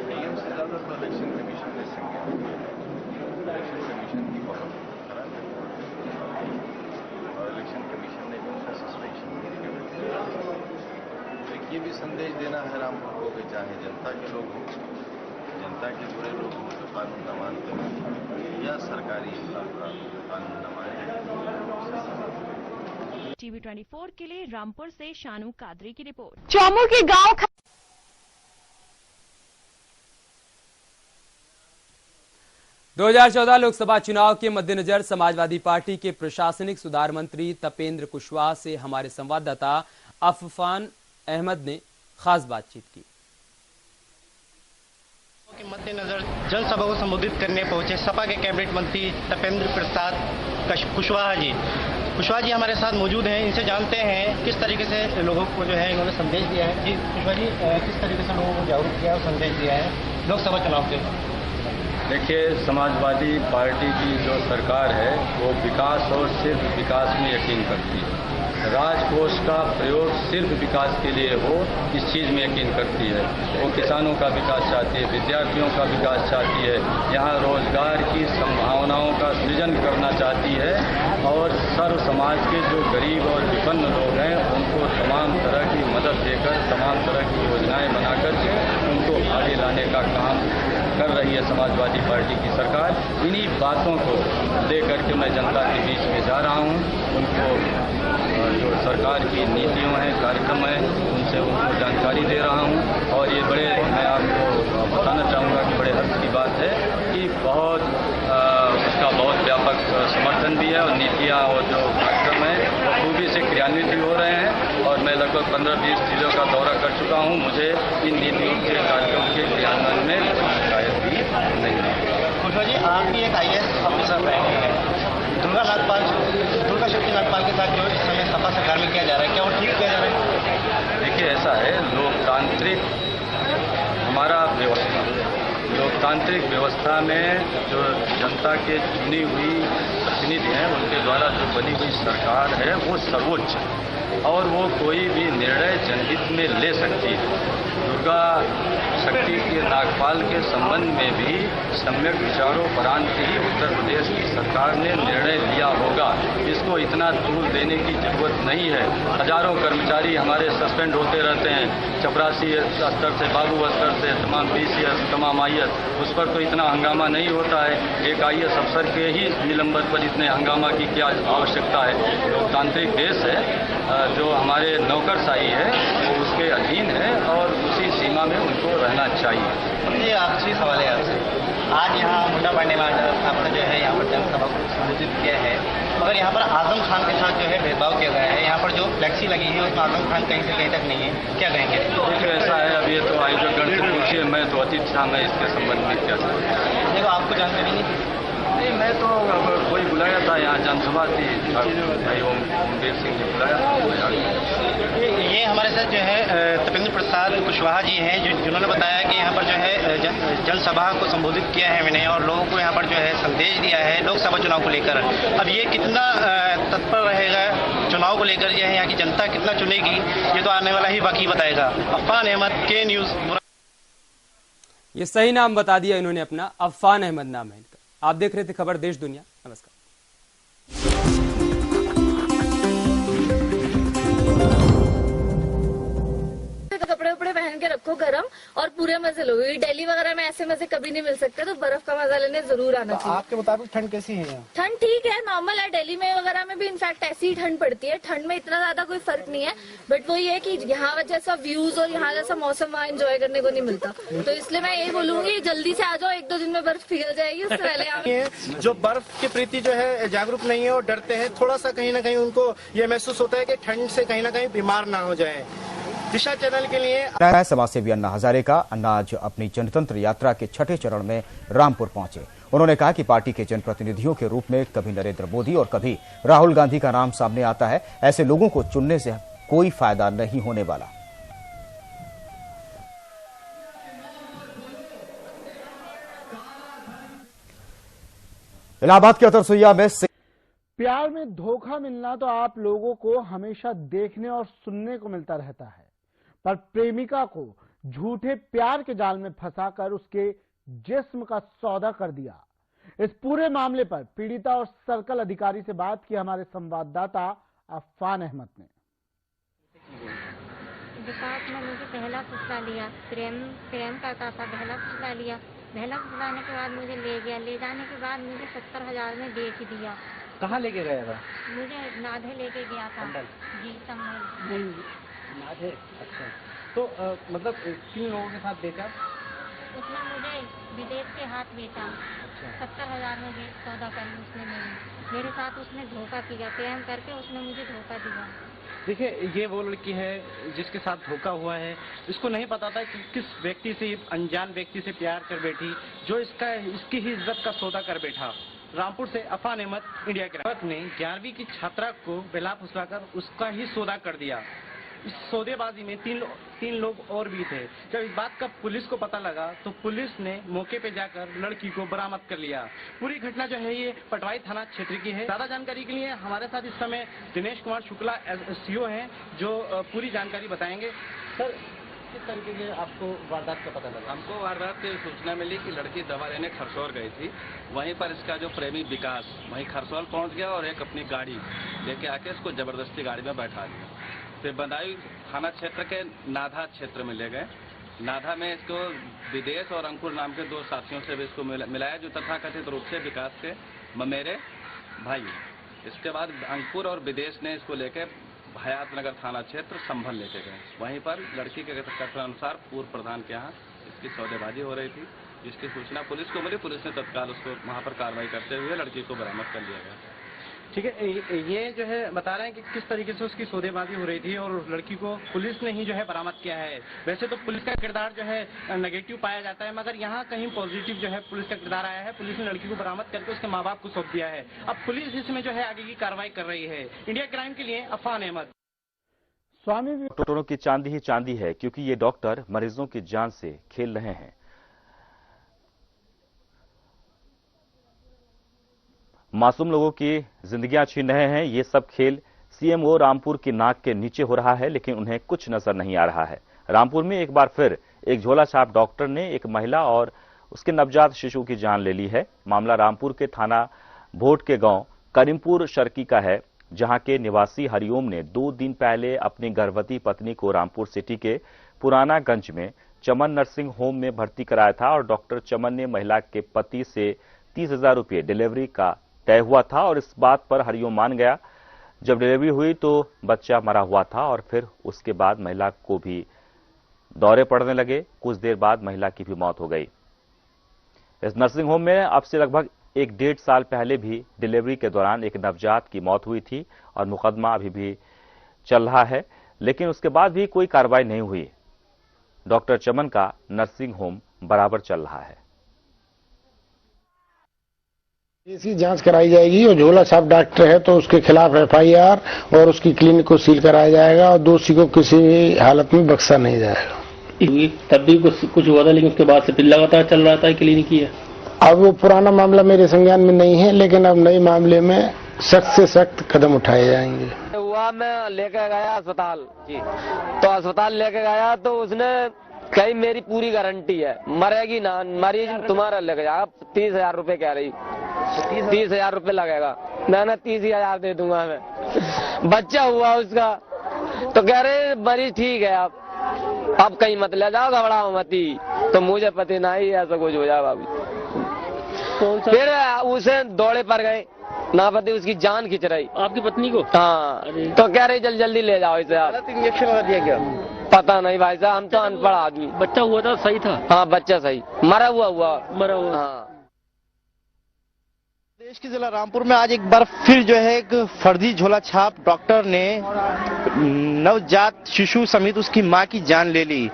डीएम से ज्यादा तो इलेक्शन कमीशन ने संज्ञान लिया। इलेक्शन कमीशन की बहुत खराब है और इलेक्शन कमीशन ने भी उनका सस्पेंशन किया। तो ये भी संदेश देना है रामपुर को कि चाहे जनता के लोग हों, जनता के बुरे लोग हों जो कानून न मानते हैं या सरकारी कानून न माने। टीवी 24 के लिए रामपुर से शानू कादरी की रिपोर्ट। चौमू के गांव 2014 लोकसभा चुनाव के मद्देनजर समाजवादी पार्टी के प्रशासनिक सुधार मंत्री तपेंद्र कुशवाहा से हमारे संवाददाता अफान अहमद ने खास बातचीत की। के मद्देनजर जनसभा को संबोधित करने पहुंचे सपा के कैबिनेट मंत्री तपेंद्र प्रसाद कुशवाहा जी। कुशवाहा जी हमारे साथ मौजूद हैं, इनसे जानते हैं किस तरीके से लोगों को जो है इन्होंने संदेश दिया है। जी कुशवाहा जी, किस तरीके से लोगों को जागरूक किया और संदेश दिया है लोकसभा चुनाव के? देखिए, समाजवादी पार्टी की जो सरकार है वो विकास और सिर्फ विकास में यकीन करती है। राजकोष का प्रयोग सिर्फ विकास के लिए हो, इस चीज़ में यकीन करती है। वो किसानों का विकास चाहती है, विद्यार्थियों का विकास चाहती है, यहाँ रोजगार की संभावनाओं का सृजन करना चाहती है और सर्व समाज के जो गरीब और विपन्न लोग हैं उनको तमाम तरह की मदद देकर, तमाम तरह की योजनाएं बना करके उनको आगे लाने का काम कर रही है समाजवादी पार्टी की सरकार। इन्हीं बातों को लेकर के मैं जनता के बीच में जा रहा हूँ। उनको जो सरकार की नीतियों हैं, कार्यक्रम हैं, उनसे उनको जानकारी दे रहा हूँ। और ये बड़े, मैं आपको बताना चाहूँगा कि बड़े हर्ष की बात है कि उसका बहुत व्यापक समर्थन भी है और नीतियाँ और जो कार्यक्रम हैं वो खूबी से क्रियान्वित भी हो रहे हैं। और मैं लगभग 15-20 जिलों का दौरा कर चुका हूँ। मुझे इन नीतियों के कार्यक्रम के क्रियान्वयन में शिकायत भी नहीं है। कुशवाहा जी, आप भी एक IAS ऑफिसर रहे हैं। दुर्गा शक्ति नागपाल के साथ जो इस समय सपा सरकार में किया जा रहा है, क्या वो ठीक किया जा रहा है? देखिए, ऐसा है, लोकतांत्रिक हमारा व्यवस्था, लोकतांत्रिक व्यवस्था में जो जनता के चुनी हुई प्रतिनिधि हैं उनके द्वारा जो बनी हुई सरकार है वो सर्वोच्च है और वो कोई भी निर्णय जनहित में ले सकती है। दुर्गा शक्ति के नागपाल के संबंध में भी सम्यक विचारोपरांत ही उत्तर प्रदेश की सरकार ने निर्णय लिया होगा। इसको इतना दूर देने की जरूरत नहीं है। हजारों कर्मचारी हमारे सस्पेंड होते रहते हैं, चपरासी स्तर से, बाबू स्तर से, तमाम PCS, तमाम IAS, उस पर तो इतना हंगामा नहीं होता है। एक IAS अफसर के ही निलंबन पर इतने हंगामा की क्या आवश्यकता है? लोकतांत्रिक देश है, जो हमारे नौकरशाही है वो उसके अधीन है और उसी सीमा में उनको रहना चाहिए। ये आखिरी सवाल है आपसे। आज यहाँ मुंडा पांडे में आपने जो है यहाँ पर जनसभा को संबोधित किया है, मगर यहाँ पर आजम खान के साथ जो है भेदभाव किया गया है। यहाँ पर जो फ्लैक्सी लगी है उसमें आजम खान कहीं से कहीं तक नहीं है, क्या कहेंगे? देखिए ऐसा है, अब ये तो आयोजकगण से पूछिए, मैं तो अतिथि था, मैं इसके संबंध में क्या सकता। देखो आपको जानकारी नहीं थी? नहीं, मैं तो कोई बुलाया था, यहाँ जनसभा थी, भाई ओमवीर सिंह ने बुलाया था। ये हमारे साथ जो है तपेंद्र प्रसाद कुशवाहा जी हैं, जिन्होंने बताया कि यहाँ पर जो है जनसभा को संबोधित किया है मैंने और लोगों को यहाँ पर जो है संदेश दिया है लोकसभा चुनाव को लेकर। अब ये कितना तत्पर रहेगा चुनाव को लेकर, जो है यहाँ की जनता कितना चुनेगी, ये तो आने वाला ही वक्त बताएगा। अफान अहमद, के न्यूज। ये सही नाम बता दिया इन्होंने अपना, अफान अहमद नाम है इनका। आप देख रहे थे खबर देश दुनिया। नमस्कार। कपड़े उपड़े पहन के रखो गरम और पूरे मजे लो। दिल्ली वगैरह में ऐसे मजे कभी नहीं मिल सकते, तो बर्फ का मजा लेने जरूर आना चाहिए। आपके मुताबिक ठंड कैसी है यहाँ? ठंड ठीक है, नॉर्मल है। दिल्ली में वगैरह में भी इनफैक्ट ऐसी ही ठंड पड़ती है। ठंड में इतना ज्यादा कोई फर्क नहीं है, बट वो ये है कि यहाँ जैसा व्यूज और यहाँ जैसा मौसम वहाँ एंजॉय करने को नहीं मिलता। तो इसलिए मैं यही बोलूंगी जल्दी से आ जाओ, 1-2 दिन में बर्फ पिघल जाएगी, उससे पहले जो बर्फ के प्रति जो है जागरूक नहीं है और डरते हैं, थोड़ा सा कहीं ना कहीं उनको ये महसूस होता है कि ठंड से कहीं ना कहीं बीमार ना हो जाए। दिशा चैनल के लिए समाजसेवी अन्ना हजारे आज अपनी जनतंत्र यात्रा के 6ठे चरण में रामपुर पहुंचे। उन्होंने कहा कि पार्टी के जनप्रतिनिधियों के रूप में कभी नरेंद्र मोदी और कभी राहुल गांधी का नाम सामने आता है। ऐसे लोगों को चुनने से कोई फायदा नहीं होने वाला। इलाहाबाद के अतरसुइया में प्यार में धोखा मिलना तो आप लोगों को हमेशा देखने और सुनने को मिलता रहता है, पर प्रेमिका को झूठे प्यार के जाल में फंसाकर उसके जिस्म का सौदा कर दिया। इस पूरे मामले पर पीड़िता और सर्कल अधिकारी से बात की हमारे संवाददाता अफान अहमद ने। विकास ने मुझे पहला फुसला लिया, प्रेम करता था, पहला फुसला लिया। पहला फुसलाने के बाद मुझे ले गया, ले जाने के बाद मुझे 70,000 में बेच दिया। कहाँ लेके गया था? मुझे नाधे लेके गया था। जी संभल नाधे। अच्छा, तो मतलब किन लोगों के साथ बेचा? उसने मुझे विदेश के हाथ बेचा। 70,000 में सौदा कर उसने मेरे साथ उसने धोखा किया, प्रेम करके उसने मुझे धोखा दिया। देखिए, ये वो लड़की है जिसके साथ धोखा हुआ है। इसको नहीं पता था कि किस व्यक्ति से, अनजान व्यक्ति से प्यार कर बैठी, जो इसकी ही इज्जत का सौदा कर बैठा। रामपुर से अफान अहमद, इंडिया के ने 11वीं की छात्रा को बेला फुसलाकर उसका ही सौदा कर दिया। इस सौदेबाजी में तीन लोग और भी थे। जब इस बात का पुलिस को पता लगा तो पुलिस ने मौके पे जाकर लड़की को बरामद कर लिया। पूरी घटना जो है ये पटवाई थाना क्षेत्र की है। ज्यादा जानकारी के लिए हमारे साथ इस समय दिनेश कुमार शुक्ला SCO हैं, जो पूरी जानकारी बताएंगे। सर, किस तरीके से आपको वारदात का पता लगा? हमको वारदात की सूचना मिली कि लड़की दवा लेने खरसौल गई थी। वहीं पर इसका जो प्रेमी विकास वहीं खरसौल पहुंच गया और एक अपनी गाड़ी लेके आके इसको जबरदस्ती गाड़ी में बैठा दिया। फिर बदायूं थाना क्षेत्र के नाधा क्षेत्र में ले गए। नाधा में इसको विदेश और अंकुर नाम के 2 साथियों से भी इसको मिलाया, जो तथाकथित रूप से विकास के ममेरे भाई। इसके बाद अंकुर और विदेश ने इसको लेके हयातनगर थाना क्षेत्र संभल लेके गए। वहीं पर लड़की के कथन अनुसार पूर्व प्रधान के यहाँ इसकी सौदेबाजी हो रही थी, जिसकी सूचना पुलिस को मिली। पुलिस ने तत्काल उसको वहां पर कार्रवाई करते हुए लड़की को बरामद कर लिया गया। ठीक है, ये जो है बता रहे हैं कि किस तरीके से उसकी सौदेबाजी हो रही थी और उस लड़की को पुलिस ने ही जो है बरामद किया है। वैसे तो पुलिस का किरदार जो है नेगेटिव पाया जाता है, मगर यहाँ कहीं पॉजिटिव जो है पुलिस का किरदार आया है। पुलिस ने लड़की को बरामद करके उसके माँ बाप को सौंप दिया है। अब पुलिस इसमें जो है आगे की कार्रवाई कर रही है। इंडिया क्राइम के लिए अफान अहमद। स्वामी डॉक्टरों की चांदी ही चांदी है, क्योंकि ये डॉक्टर मरीजों की जान से खेल रहे हैं। मासूम लोगों की जिंदगियां छीन रहे हैं। ये सब खेल CMO रामपुर की नाक के नीचे हो रहा है, लेकिन उन्हें कुछ नजर नहीं आ रहा है। रामपुर में एक बार फिर एक झोला छाप डॉक्टर ने एक महिला और उसके नवजात शिशु की जान ले ली है। मामला रामपुर के थाना भोट के गांव करीमपुर शर्की का है, जहां के निवासी हरिओम ने 2 दिन पहले अपनी गर्भवती पत्नी को रामपुर सिटी के पुराना गंज में चमन नर्सिंग होम में भर्ती कराया था और डॉक्टर चमन ने महिला के पति से 30,000 रुपये डिलीवरी का तय हुआ था और इस बात पर हरिओम मान गया। जब डिलीवरी हुई तो बच्चा मरा हुआ था और फिर उसके बाद महिला को भी दौरे पड़ने लगे। कुछ देर बाद महिला की भी मौत हो गई। इस नर्सिंग होम में अब से लगभग एक 1.5 साल पहले भी डिलीवरी के दौरान एक नवजात की मौत हुई थी और मुकदमा अभी भी चल रहा है, लेकिन उसके बाद भी कोई कार्रवाई नहीं हुई। डॉक्टर चमन का नर्सिंग होम बराबर चल रहा है। इसकी जांच कराई जाएगी और झोला छाप डॉक्टर है तो उसके खिलाफ FIR और उसकी क्लिनिक को सील कराया जाएगा और दोषी को किसी भी हालत में बख्शा नहीं जाएगा। तब भी कुछ हुआ था, लेकिन उसके बाद से फिर लगातार चल रहा था क्लिनिक ही है। अब वो पुराना मामला मेरे संज्ञान में नहीं है, लेकिन अब नए मामले में सख्त से सख्त कदम उठाए जाएंगे। हुआ मैं लेकर गया अस्पताल जी, तो अस्पताल लेकर गया तो उसने कही मेरी पूरी गारंटी है, मरेगी ना, मरीज तुम्हारा लग जाएगा। 30,000 रुपए कह रही, 30,000 रुपए लगेगा। मैंने 30,000 दे दूंगा मैं। बच्चा हुआ उसका तो कह रहे मरीज ठीक है, अब कहीं मत ले जाओ, घबराओ मती। तो मुझे पता नहीं ऐसा कुछ हो जाएगा अभी। फिर उसे दौड़े पर गए, ना पति उसकी जान खींच रही। आपकी पत्नी को? हाँ, तो कह रही जल्दी ले जाओ इसे। आप इंजेक्शन लगा दिया क्या? पता नहीं भाई साहब, हम तो अनपढ़ आदमी। बच्चा हुआ था सही था? हाँ बच्चा सही, मरा हुआ। हाँ। देश के जिला रामपुर में आज एक बार फिर जो है एक फर्जी झोला छाप डॉक्टर ने नवजात शिशु समेत उसकी मां की जान ले ली।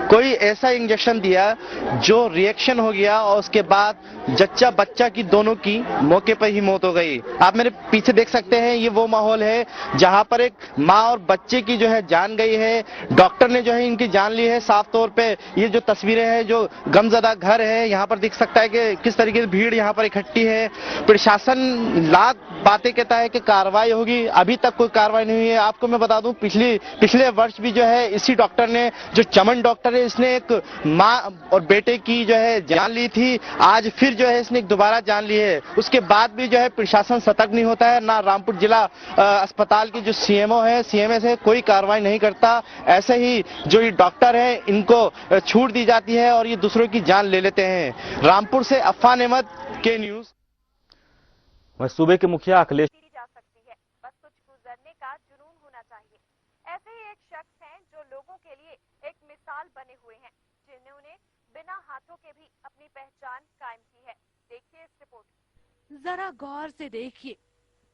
कोई ऐसा इंजेक्शन दिया जो रिएक्शन हो गया और उसके बाद जच्चा बच्चा की दोनों की मौके पर ही मौत हो गई। आप मेरे पीछे देख सकते हैं, ये वो माहौल है जहां पर एक मां और बच्चे की जो है जान गई है। डॉक्टर ने जो है इनकी जान ली है। साफ तौर पे ये जो तस्वीरें हैं, जो गमजदा घर है, यहाँ पर दिख सकता है कि किस तरीके से भीड़ यहाँ पर इकट्ठी है। प्रशासन लाख बातें कहता है कि कार्रवाई होगी, अभी तक कोई कार्रवाई नहीं हुई है। आपको मैं बता दूं, पिछले वर्ष भी जो है इसी डॉक्टर ने, जो चमन डॉक्टर है, इसने एक मां और बेटे की जो है जान ली थी। आज फिर जो है इसने दोबारा जान ली है। उसके बाद भी जो है प्रशासन सतर्क नहीं होता है। ना रामपुर जिला अस्पताल के जो CMO है, CMS है, कोई कार्रवाई नहीं करता। ऐसे ही जो ये डॉक्टर है इनको छूट दी जाती है और ये दूसरों की जान ले लेते हैं। रामपुर से अफान अहमद, के न्यूज। वह सूबे के मुखिया अखिलेश जा सकती है, बस कुछ गुजरने का जुनून होना चाहिए। ऐसे ही एक शख्स हैं जो लोगों के लिए एक मिसाल बने हुए हैं, जिन्होंने बिना हाथों के भी अपनी पहचान कायम की है। देखिए इस रिपोर्ट। जरा गौर से देखिए,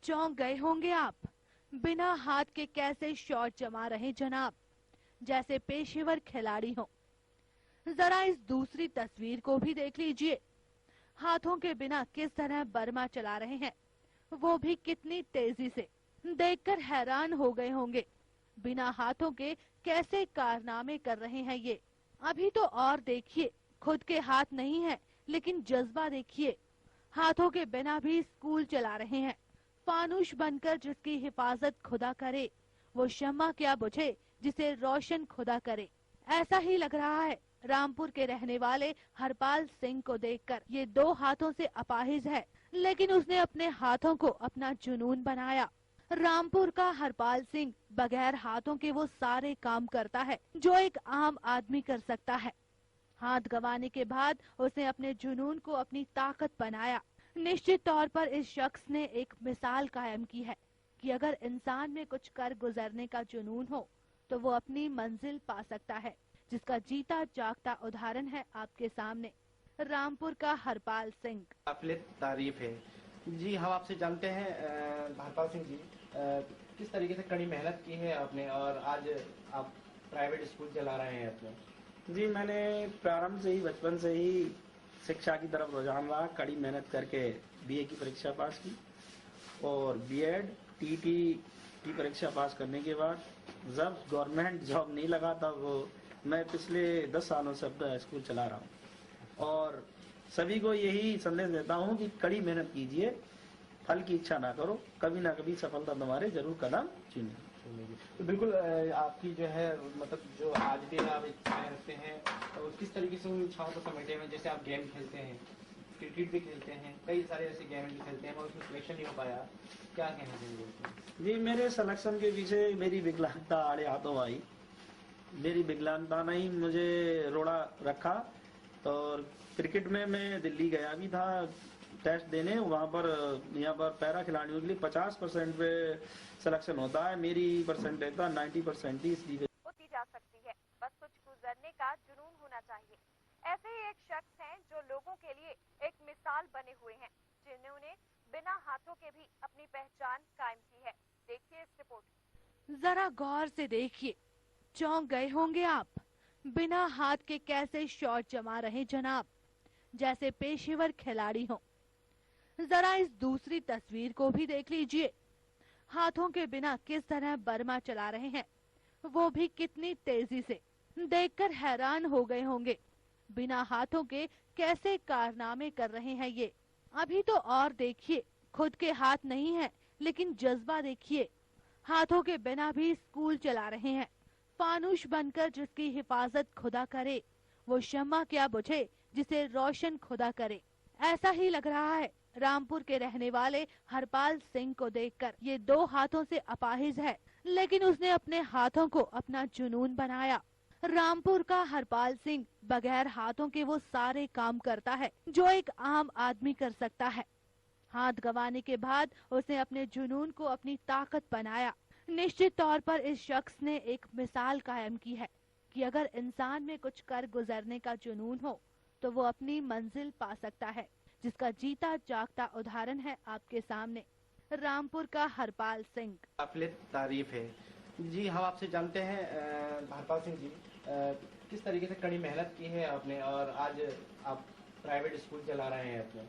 चौंक गए होंगे आप। बिना हाथ के कैसे शॉट जमा रहे जनाब, जैसे पेशेवर खिलाड़ी हो। जरा इस दूसरी तस्वीर को भी देख लीजिए, हाथों के बिना किस तरह बर्मा चला रहे हैं, वो भी कितनी तेजी से। देखकर हैरान हो गए होंगे, बिना हाथों के कैसे कारनामे कर रहे हैं ये। अभी तो और देखिए, खुद के हाथ नहीं है लेकिन जज्बा देखिए, हाथों के बिना भी स्कूल चला रहे हैं। फानुश बनकर जिसकी हिफाजत खुदा करे, वो शम्मा क्या बुझे जिसे रोशन खुदा करे। ऐसा ही लग रहा है रामपुर के रहने वाले हरपाल सिंह को देखकर। ये 2 हाथों से अपाहिज है, लेकिन उसने अपने हाथों को अपना जुनून बनाया। रामपुर का हरपाल सिंह बगैर हाथों के वो सारे काम करता है जो एक आम आदमी कर सकता है। हाथ गंवाने के बाद उसने अपने जुनून को अपनी ताकत बनाया। निश्चित तौर पर इस शख्स ने एक मिसाल कायम की है कि अगर इंसान में कुछ कर गुजरने का जुनून हो तो वो अपनी मंजिल पा सकता है, जिसका जीता जागता उदाहरण है आपके सामने रामपुर का हरपाल सिंह। काबिल तारीफ है जी। हम आपसे जानते हैं हरपाल सिंह जी, किस तरीके से कड़ी मेहनत की है आपने और आज आप प्राइवेट स्कूल चला रहे हैं अपने। जी, मैंने प्रारंभ से ही, बचपन से ही शिक्षा की तरफ रुझान रहा। कड़ी मेहनत करके BA की परीक्षा पास की और B.Ed TET की परीक्षा पास करने के बाद जब गवर्नमेंट जॉब नहीं लगा तब मैं पिछले 10 सालों से अपना स्कूल चला रहा हूँ और सभी को यही संदेश देता हूँ कि कड़ी मेहनत कीजिए, फल की इच्छा ना करो, कभी ना कभी सफलता तुम्हारे जरूर कदम चुनेगी। तो बिल्कुल आपकी जो है मतलब जो आज भी आप इच्छाएं रखते हैं तो किस तरीके से उन इच्छाओं को समेटे हैं। जैसे आप गेम खेलते हैं, क्रिकेट भी खेलते हैं, कई सारे ऐसे गेम भी खेलते हैं, मगर उसमें सिलेक्शन नहीं हो पाया, क्या कहना चाहिए? जी, मेरे सिलेक्शन के पीछे मेरी विकलांगता आड़े हाथों आई। मेरी विकलांगता ने ही मुझे रोड़ा रखा। और क्रिकेट में मैं दिल्ली गया भी था टेस्ट देने, वहाँ पर यहाँ पर पैरा खिलाड़ियों के लिए 50% पे सिलेक्शन होता है। मेरी परसेंटेज था 90% थी, इसलिए होती जा सकती है, बस कुछ गुजरने का जुनून होना चाहिए। ऐसे ही एक शख्स हैं जो लोगों के लिए एक मिसाल बने हुए हैं, जिन्होंने बिना हाथों के भी अपनी पहचान कायम की है। देखिए इस रिपोर्ट। जरा गौर से देखिए, चौंक गए होंगे आप। बिना हाथ के कैसे शॉट जमा रहे जनाब, जैसे पेशेवर खिलाड़ी हों। जरा इस दूसरी तस्वीर को भी देख लीजिए। हाथों के बिना किस तरह बर्मा चला रहे हैं, वो भी कितनी तेजी से। देखकर हैरान हो गए होंगे, बिना हाथों के कैसे कारनामे कर रहे हैं ये। अभी तो और देखिए, खुद के हाथ नहीं है लेकिन जज्बा देखिए। हाथों के बिना भी स्कूल चला रहे हैं। फानुश बनकर जिसकी हिफाजत खुदा करे, वो शम्मा क्या बुझे जिसे रोशन खुदा करे। ऐसा ही लग रहा है रामपुर के रहने वाले हरपाल सिंह को देखकर। ये 2 हाथों से अपाहिज है, लेकिन उसने अपने हाथों को अपना जुनून बनाया। रामपुर का हरपाल सिंह बगैर हाथों के वो सारे काम करता है जो एक आम आदमी कर सकता है। हाथ गंवाने के बाद उसने अपने जुनून को अपनी ताकत बनाया। निश्चित तौर पर इस शख्स ने एक मिसाल कायम की है कि अगर इंसान में कुछ कर गुजरने का जुनून हो तो वो अपनी मंजिल पा सकता है, जिसका जीता जागता उदाहरण है आपके सामने रामपुर का हरपाल सिंह। काफिले तारीफ है जी। हम आपसे जानते हैं हरपाल सिंह जी, किस तरीके से कड़ी मेहनत की है आपने और आज आप प्राइवेट स्कूल चला रहे हैं अपने।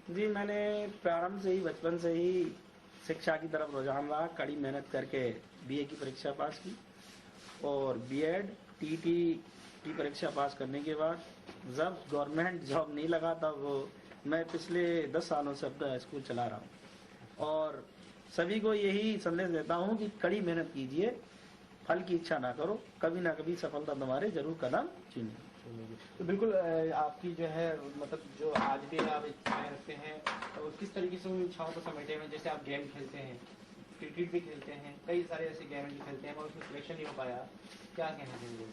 जी, मैंने प्रारंभ से ही, बचपन से ही शिक्षा की तरफ रुझान रहा। कड़ी मेहनत करके बीए की परीक्षा पास की और बीएड टीटी की परीक्षा पास करने के बाद जब गवर्नमेंट जॉब नहीं लगा तब मैं पिछले 10 सालों से अपना स्कूल चला रहा हूँ और सभी को यही संदेश देता हूँ कि कड़ी मेहनत कीजिए, फल की इच्छा ना करो, कभी ना कभी सफलता तुम्हारे जरूर कदम चुनिए। तो बिल्कुल आपकी जो है मतलब जो आज भी आप इच्छाएं रखते हैं तो किस तरीके से उन इच्छाओं को समेटे हुए, जैसे आप गेम खेलते हैं, क्रिकेट भी खेलते हैं, कई सारे ऐसे गेम भी खेलते हैं, मगर उसमें सिलेक्शन नहीं हो पाया, क्या कहना चाहिए?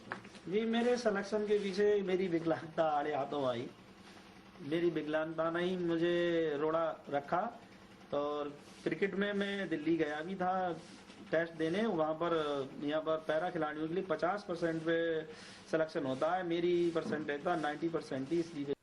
जी, मेरे सिलेक्शन के पीछे मेरी विकलांगता आड़े हाथों आई। मेरी विकलांगता ने ही मुझे रोड़ा रखा। तो क्रिकेट में मैं दिल्ली गया भी था टेस्ट देने। वहाँ पर यहाँ पर पैरा खिलाड़ियों के लिए 50% पे सिलेक्शन होता है। मेरी परसेंटेज था 90% थी, इसलिए